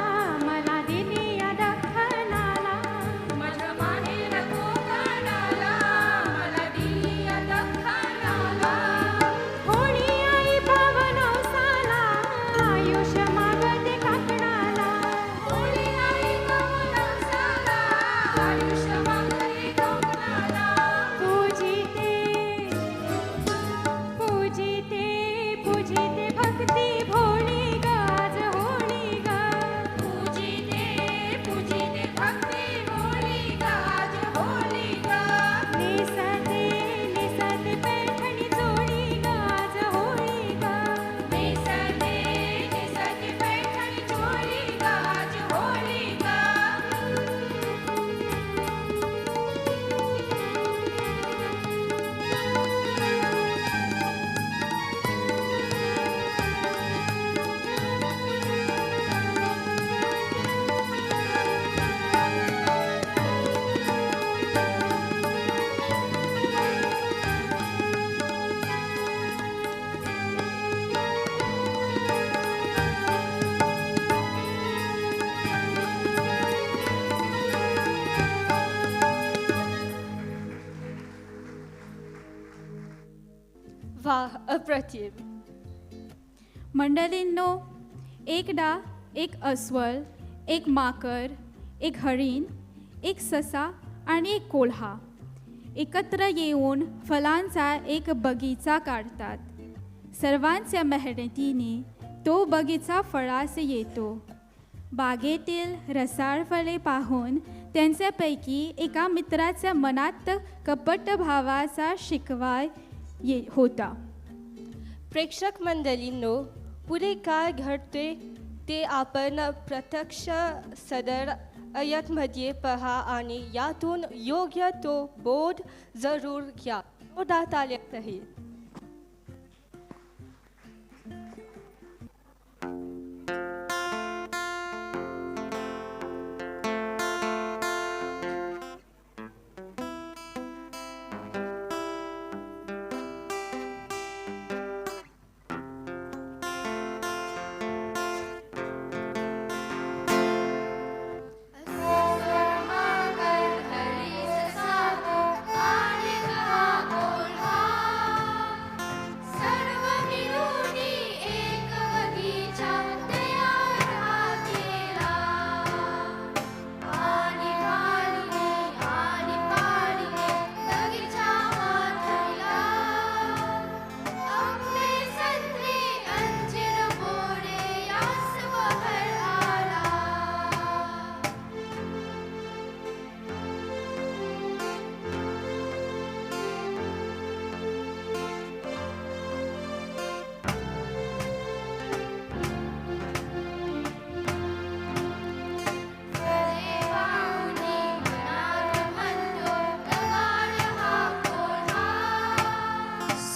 मला दिली या दख्खनाला माझं माहेर कोकणाला मला दिली या दख्खनाला होळी आई पावनवसाला आयुष्य मागते काकणाला होळी आई पावनवसाला आयुष्य मागते काकणाला पूजिते पूजिते पूजिते भक्ती भोळी गाज होळी गा पूजिते पूजिते भक्ती होळी गाज होळी गा नेसते नेसते पैठणी चोळी गाज होळी गा नेसते नेसते पैठणी चोळी गाज होळी गा वाह, अप्रतिम. मंडळींनो, एकदा एक अस्वल, एक माकड, एक हरीण, एक ससा आणि एक कोल्हा एकत्र येऊन फलांचा एक बगीचा काढतात. सर्वांच्या मेहनतीने तो बगीचा फळास येतो. बागेतील रसाळ फळे पाहून त्यांच्यापैकी एका मित्राच्या मनात कपट भावाचा शिकवा होता. प्रेक्षक मंडळींनो, पुढे काय घडते ते आपण प्रत्यक्ष सदर आयतमध्ये पहा आणि यातून योग्य तो बोध जरूर घ्या. जोरदार ताल्या सहित.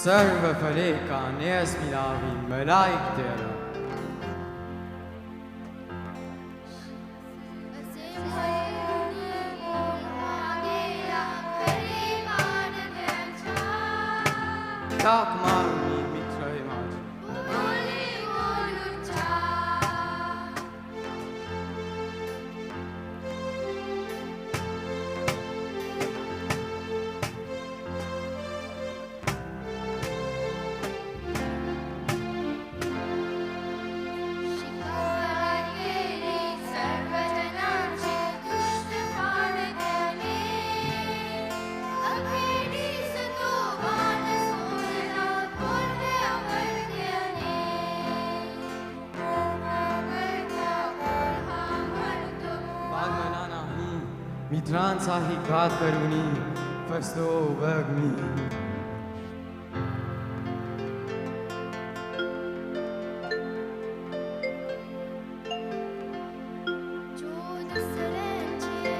सर्व फले कानेस मिलावी मलाईक तेरा असे म्हणूनी कोल्हा गेला खरे मानव्याच्या टाक मारुनी मित्र हे माझे बोले बोलूच्या शिकार केली सर्व जनांची दुष्ट पाडल्याने अखेरीस तो बाण सोडला कोल्ह्यावर त्याने कोल्हा करता कोल्हा मरतो वागमना नाही मित्रांचाही घात करुनी फसतो बघ मी जो दुसऱ्यांचे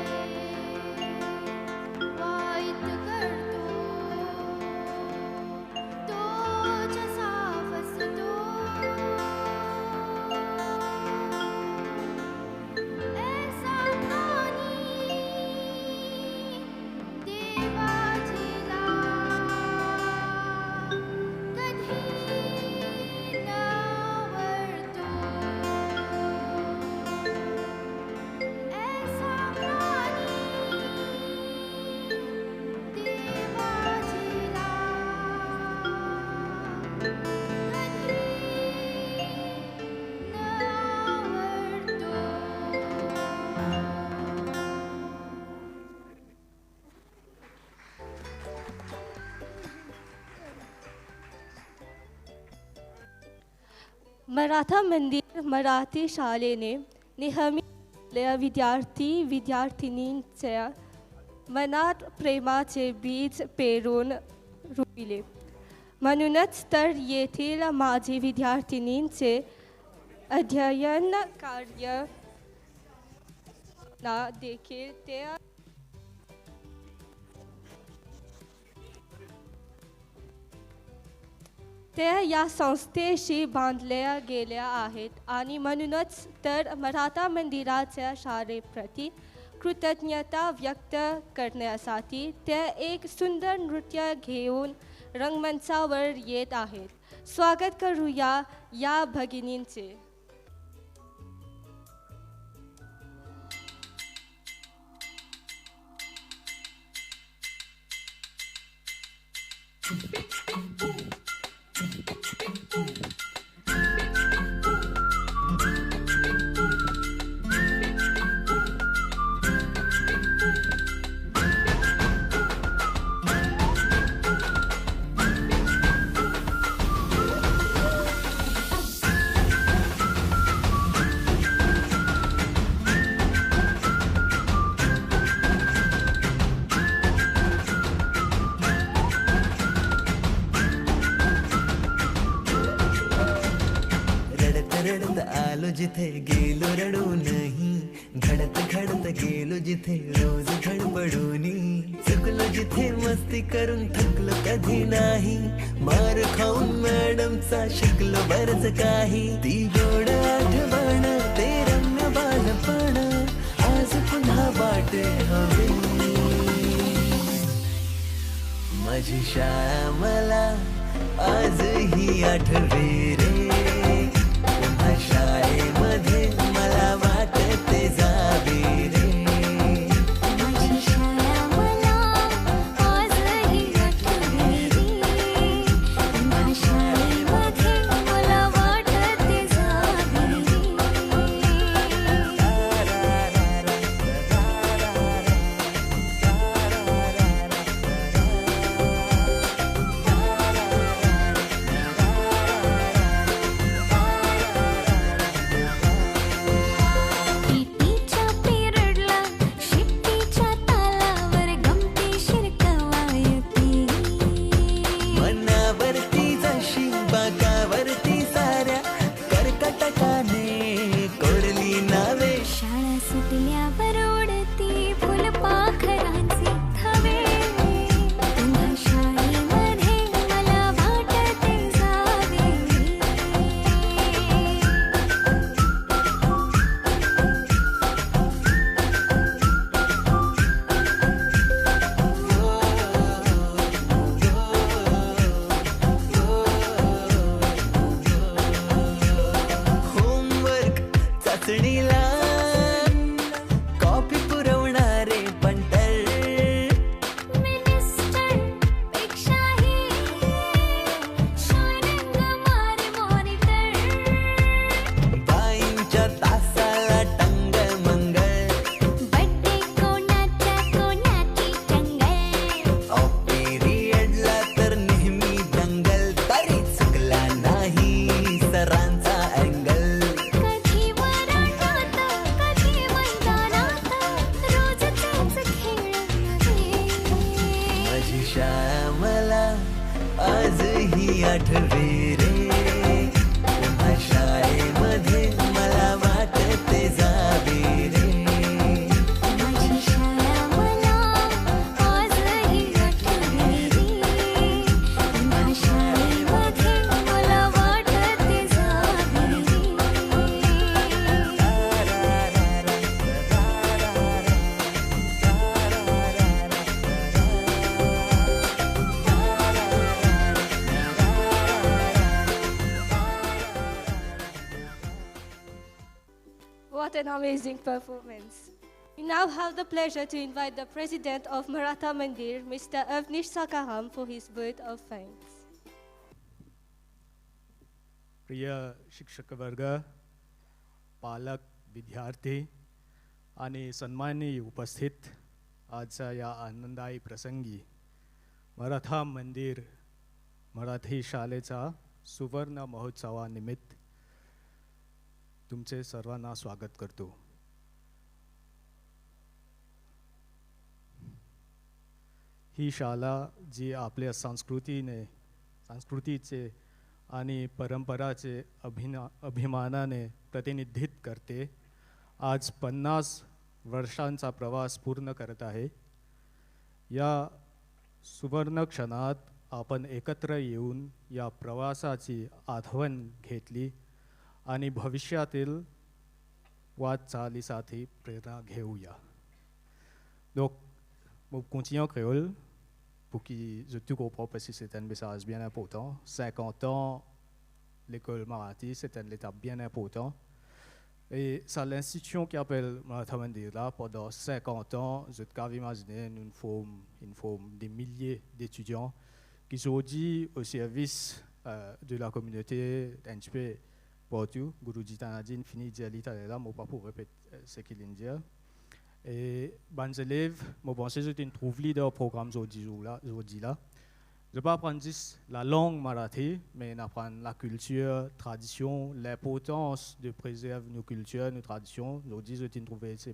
वाईट करतो तो जसा फसतो ऐसा नाही देवाची लाज मराठा मंदिर मराठी शाळेने नेहमी आपल्या विद्यार्थिनींच्या मनात प्रेमाचे बीज पेरून रुजले. म्हणूनच तर येथील माझे विद्यार्थिनींचे अध्ययन कार्य ना देखील ते या संस्थेशी बांधल्या गेल्या आहेत आणि म्हणूनच तर मराठा मंदिराच्या शाळेप्रती कृतज्ञता व्यक्त करण्यासाठी ते एक सुंदर नृत्य घेऊन रंगमंचावर येत आहेत. स्वागत करूया या भगिनींचे. रडत आलो जिथे गेलो रडू नाही, घडत घडत गेलो जिथे रोज धडपडूनी, चुकलो जिथे मस्ती करून थकलो कधी नाही, मार खाऊन मॅडमचा शिकलो बरच काही, ती गोड आठवण ते रम्य बालपण आज पुन्हा वाटे हवे. माझी शाळा मला आजही आठवे रे, शाळेमध्ये मला वाटते जावे रे. माझी शाळा मला आजही आठवते रे, पुन्हा शाळेमध्ये मला वाटते जावे रे. पीटीच्या पिरियडला शिट्टीच्या तालावर गमतीशीर कवायती, मनावरती जशी बागावरती साऱ्या कर्कटकाने कोरली नावे. शाळा सुटल्यावर उडती फुलपाखरांचे थवे, पुन्हा शाळेमध्ये मला वाटते जावे रे. होमवर्क चाचणीला कॉपी पुरवणारे पंटर, मिनिस्टर पेक्षाही शायनिंग मारे मॉनिटर, बाईंच्या तासाला टंग मंगळ, बड्डे कोणाची टंगल, ऑफ पिरियडला तर नेहमी दंगल, तरी चुकला नाही सरांचा अँगल. कधी वराटात कधी मैदानात रोजचेच खेळ नव्हे. माझी शाळा मला आजही आठवे रे, पुन्हा शाळेमध्ये मला वाटते जावे रे. माझी शाळा मला आजही आठवते रे, पुन्हा शाळेमध्ये मला वाटते जावे रे. What an amazing performance. We now have the pleasure to invite the president of Maratha Mandir, Mr. Avnish Sakaham, for his word of thanks. प्रिय शिक्षक वर्ग, पालक, विद्यार्थी आणि सन्माननीय उपस्थित, आजच्या या आनंददायी प्रसंगी मराठा मंदिर मराठी शाळेचा सुवर्ण महोत्सवानिमित्त तुमचे सर्वांना स्वागत करतो. ही शाळा जी आपल्या संस्कृतीचे आणि परंपराचे अभिमानाने प्रतिनिधित्व करते, आज 50 वर्षांचा प्रवास पूर्ण करत आहे. या सुवर्ण क्षणात आपण एकत्र येऊन या प्रवासाची आठवण घेतली आणि भविष्यातील वाटचालीसाठी प्रेरणा घेऊया. Donc, je continue en créole pour que je tout comprenne parce que c'est un message bien important. 50 ans, l'école Marathi, c'est une étape bien importante. Et c'est l'institution qui appelle Maratha Mandir là, pendant 50 ans, je peux imaginer une forme des milliers d'étudiants qui sont dit au service de la communauté un petit peu partout. Guruji Tanadine finit de dire l'Italie là, mais pas pour répéter ce qu'il dit. Et les élèves, je pense que c'est une trouve leader au programme aujourd'hui là. Je ne vais pas apprendre la langue marathi, mais apprendre la culture, la tradition, l'importance de préserver nos cultures, nos traditions. Aujourd'hui, je vais trouver ces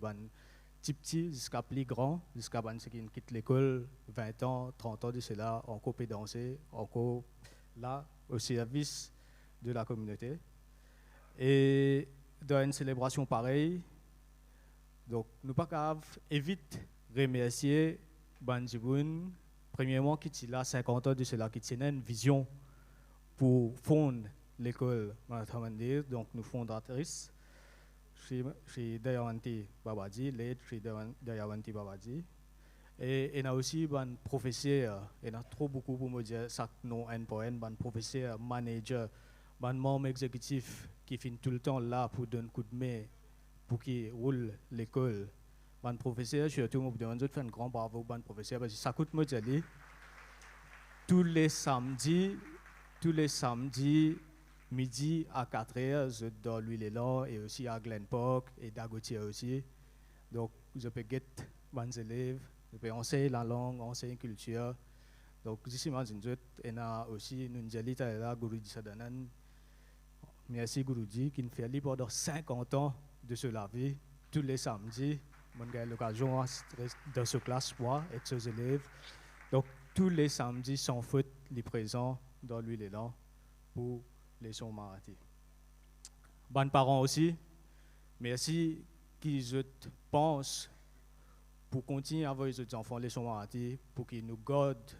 petits jusqu'à plus grand, jusqu'à ceux qui quittent l'école 20 ans, 30 ans de cela, encore peut danser, encore là au service de la communauté. Et dans une célébration pareille, donc nous pas capable éviter remercier Banjiboun, premièrement qui est là 50 ans de cela, qui tient une vision pour fonder l'école Maratha Mandir, donc nous fondatrices. Chez Dayawanti Babaji, l'aide chez Dayawanti Babaji. Et il y a aussi un professeur, il y a trop beaucoup pour me dire ça non un professeur, manager, un membre exécutif qui finit tout le temps là pour donner un coup de main pour qu'il roule l'école. Un professeur, surtout, je vous fais un grand bravo au professeur parce que ça coûte me dire tous les samedis, midi à 4h, je dans l'Huile-et-Lan et aussi à Glen Park et d'Agotier aussi. Donc, je peux guetter mes élèves, je peux enseigner la langue, enseigner la culture. Donc, ici, il y a aussi une jalite là, Guruji Sadanan. Merci Guruji qui nous fait libre pendant 50 ans de se laver tous les samedis. J'ai l'occasion de ce classe moi et de ses élèves. Donc, tous les samedis, sans faute, les présents dans l'Huile-et-Lan pour les sons marathi. Bonnes parents aussi, merci qui je pense pour continuer à avoir les enfants les sons marathi, pour qu'ils nous gardent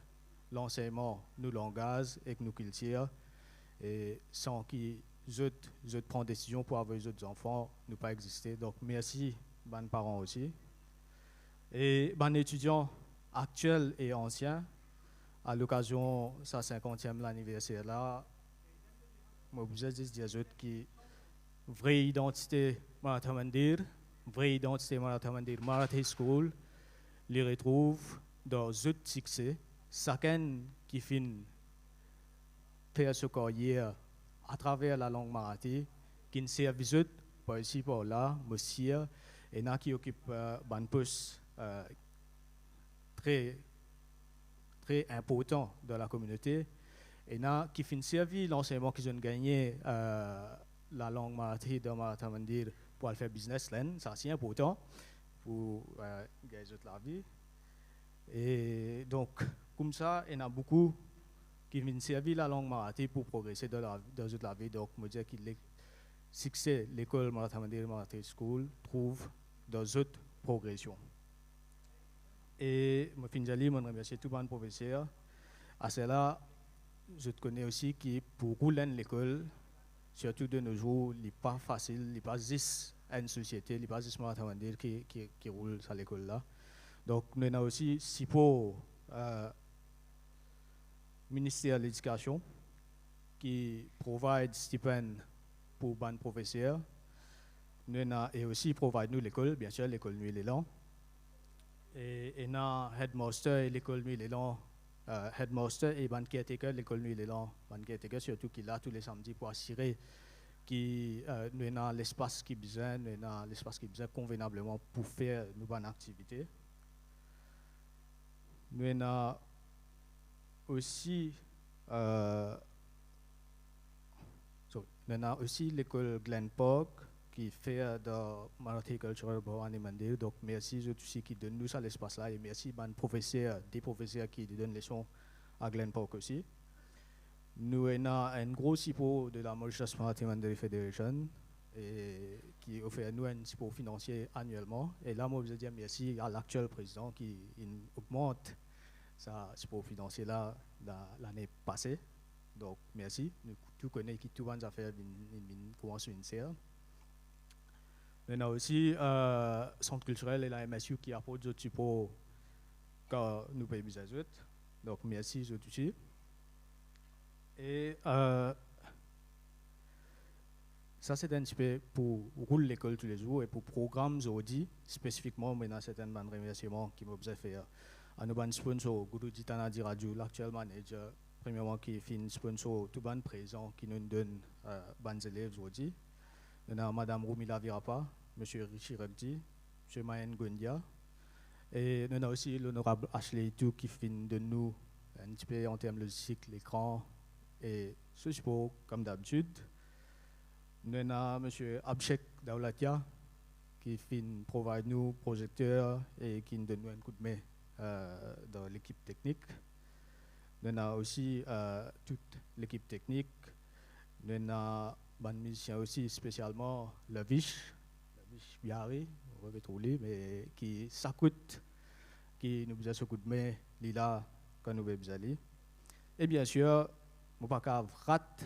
l'enseignement, nos langages et nos cultures, et sans qu'ils je prends décision pour avoir les autres enfants, ne pas exister. Donc merci, bonnes parents aussi. Et bon étudiants actuels et anciens, à l'occasion de sa 50e anniversaire là, je vous ai dit des autres qui vraie identité Maratha Mandir, Marathi School, les retrouve dans autres succès, chacun qui finit faire ce carrière à travers la langue marathi, qui ne sert visite par ici, par là, monsieur, et qui occupe un poste très important dans la communauté, et qui finit servir l'enseignement qu'ils ont gagné la langue marathi dans Maratha Mandir pour faire business, ça c'est important pour gagner la vie. Et donc, comme ça, il y en a beaucoup qui viennent servir la langue marathi pour progresser dans la vie. Donc, je dis que le succès l'école Maratha Mandir Marathi School trouve dans d'autres progressions. Et je finis de remercier tout le monde professeur. À cela, je te connais aussi que pour rouler l'école, surtout de nos jours, il n'est pas facile, il n'est pas juste une société, il n'est pas juste Maratha Mandir qui roule à l'école là. Donc, nous avons aussi SIPO, ministère de l'Éducation, qui provide stipend pour les professeurs. Nous avons aussi provide nous l'école, bien sûr, l'école Nuit Lélan. Et nous avons headmaster et l'école Nuit Lélan, headmaster et caretaker l'école Nuit Lélan, caretaker surtout qui est là tous les samedis pour assurer que nous avons l'espace qui besoin, nous avons l'espace qui besoin convenablement pour faire nos bonnes activités. Nous avons aussi l'école Glen Park qui fait de Marathi Cultural Bhavani Mandir. Donc merci à tous ceux qui donnent nous ça l'espace là et merci aux professeurs, des professeurs qui donnent les leçons à Glen Park aussi. Nous avons un gros support de la Mauritius Marathi Mandir Federation et qui offre à nous un support financier annuellement. Et là, moi, je veux dire merci à l'actuel président qui augmente sa support financier là l'année passée. Donc merci. Nous tous connaissons qui tout le monde a fait une convention initiale. On a aussi centre culturel et la MSU qui apporte du support quand nous payons besoin d'autres. Donc merci à tous. Et ça c'est un petit peu pour rouler l'école tous les jours et pour programme aujourd'hui spécifiquement maintenant certains remerciements qui m'ont fait à nos sponsors Guruji Tanadi Radio, l'actuel manager. Premièrement, qui est un sponsor tout ban présent qui nous donne des élèves aujourd'hui. Nous avons Mme Rumila Virapa, M. Rishi Ragdi, M. Mayen Gondia. Et nous avons aussi l'honorable Ashley Tou qui fait de nous un petit peu en termes logistiques, l'écran et ce support comme d'habitude. Nous avons M. Abhishek Daulatia qui provide nous projecteurs et qui nous donne un coup de main dans l'équipe technique. Nous avons aussi toute l'équipe technique. Nous avons des musiciens aussi, spécialement la Viche Biari, on va retrouver, mais qui s'accoute, qui nous besoin ce coup de main, là, quand nous besoin aller. Et bien sûr, je ne peux pas rater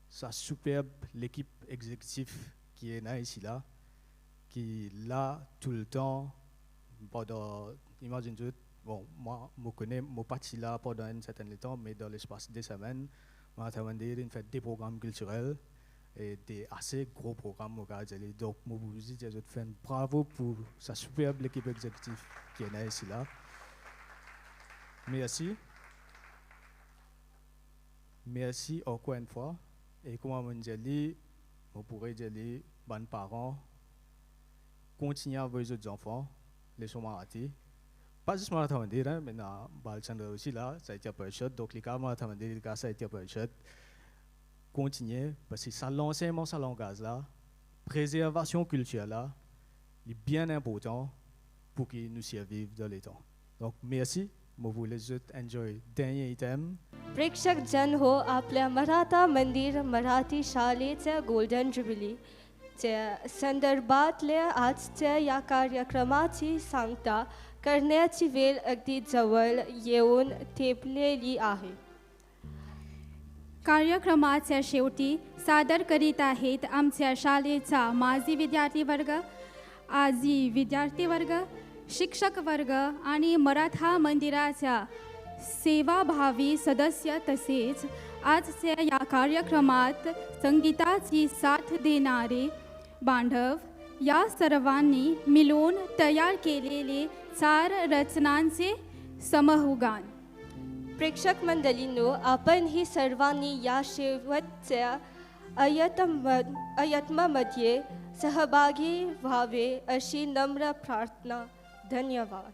sa superbe l'équipe exécutive qui est là ici là, qui est là tout le temps, pendant, imagine tout. Bon, moi, je connais, je suis parti là pendant un certain temps, mais dans l'espace des semaines, je fait des programmes culturels et des assez gros programmes. Donc, je vous dis, je fais bravo pour sa superbe équipe exécutive qui est là ici là. Merci. Merci encore une fois. Et comme on dit, je pourrais dire, les parents, continuez à voir les enfants, les Marathi. Pas juste Marathi Mandir, mais Balchandra aussi là, ça a été un donc les cas Marathi Mandir, ça a été un continuez, parce que ça l'enseignement, ça langage là, préservation culturelle là, est bien important pour qu'ils nous survivent dans les temps. Donc merci, je vous laisse enjoy dernier item. प्रेक्षक जन हो आपल्या मराठा मंदिर मराठी शाळेच्या golden ज्युबिलीच्या संदर्भातल्या आजच्या या कार्यक्रमाची सांगता करण्याची वेळ अगदी जवळ येऊन ठेपलेली आहे. कार्यक्रमाच्या शेवटी सादर करीत आहेत आमच्या शाळेचा माजी विद्यार्थी वर्ग, आजी विद्यार्थी वर्ग, शिक्षक वर्ग आणि मराठा मंदिराच्या सेवाभावी सदस्य तसेच आजच्या या कार्यक्रमात संगीताची साथ देणारे बांधव या सर्वांनी मिळून तयार केलेले 4 रचनांचे समूहगान. प्रेक्षक मंडळींनो, आपण ही सर्वांनी या शेवटच्या अयत्मामध्ये सहभागी व्हावे अशी नम्र प्रार्थना. धन्यवाद.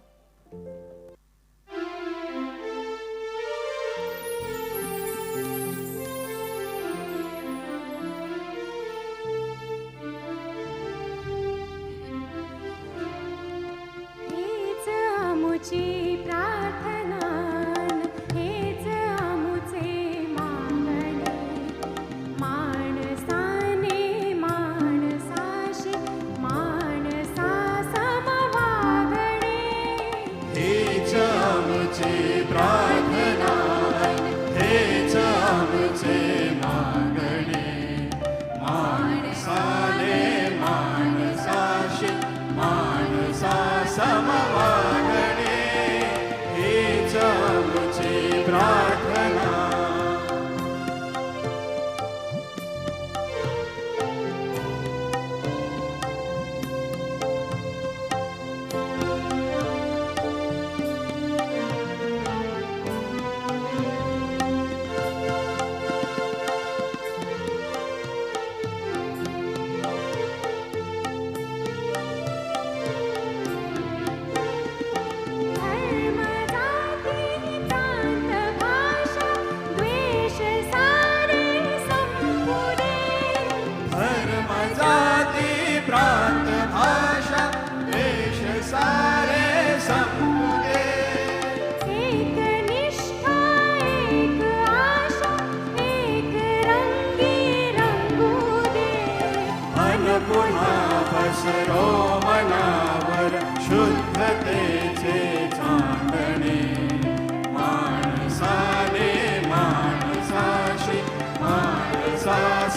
हेच आमुची प्रार्थना, हेच आमुचे मागणे, माणसाने माणसाशी माणसा समवागणे. हेच आमुचे प्रार्थना, हेच आमुचे मागणे, माणसाने माणसाशी माणसा समवागणे. हेच आमुची प्रार्थना.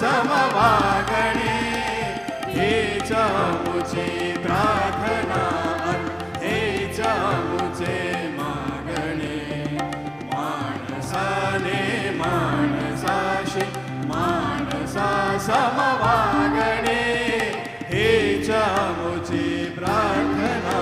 समवागणे हेच आमुची प्रार्थना हेच आमुचे मागणे माणसाने माणसाशी माणसा समवागणे हेच आमुची प्रार्थना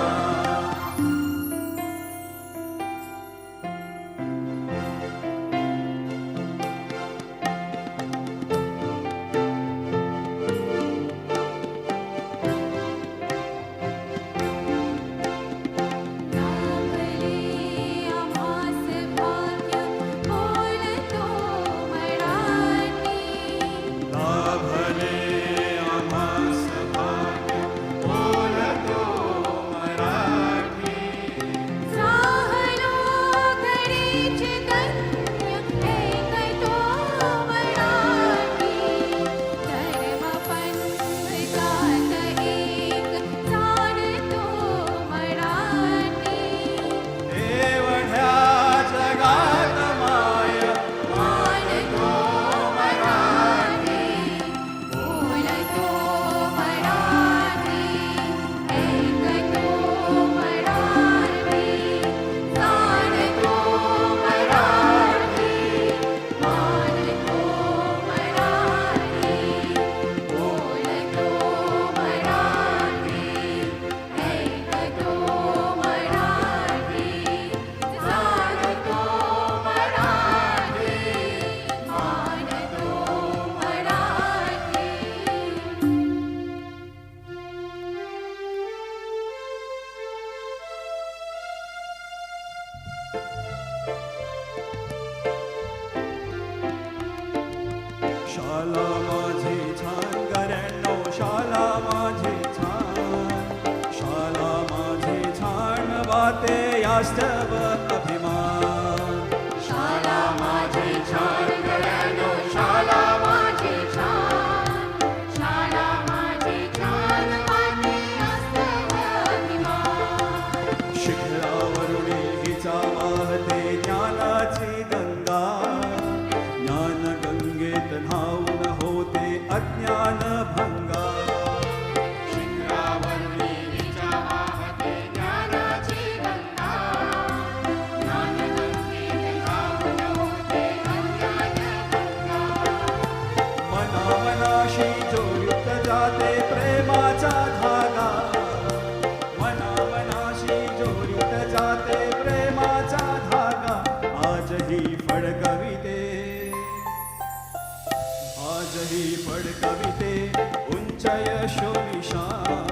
शाला माझी छान घराणो शाला माझी छान शाला माझी छान वाते यास्तव अभिमान शाला माझी छान घराणो शाला माझी छान शाला माझी छान वाटे असव अभिमान शिखरावरुणी हिचा वाहते ज्ञानाची गंगा ज्ञान गंगेत न्हाऊन होते अज्ञान भंगा शिखरावरुणी हिचा वाहते ज्ञानाची गंगा ज्ञान गंगेत न्हाऊन होते अज्ञान भंगा मना मनाशी जोडीत जाते प्रेमाचा धागा मना मनाशी जोडीत जाते प्रेमाचा धागा आजही फडकविते आजही फडकविते उंच यशोनिशान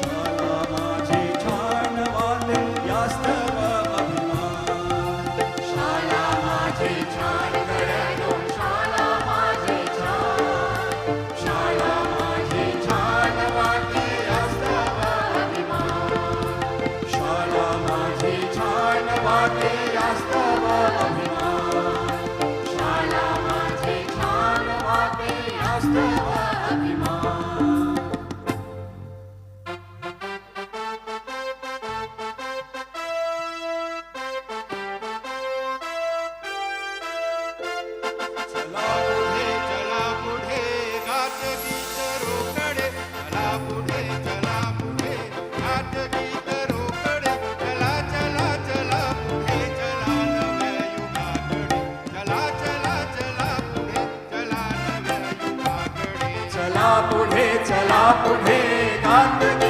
शाला माझी छान वाते यास्तव अभिमान शाला माझी छान घराणो शाला माझी छान शाला माझी छान वाटे असव अभिमान शाला माझी छान वाटे यास्तव अभिमान शाला माझी छान वाटे असव अभिमान चला पुढे गात गीत रोकडे चला पुढे गात गीत रोकडे चला चला चला पुढे चला नव्या युगाकडे चला चला चला पुढे चला नव्या युगाकडे चला पुढे गात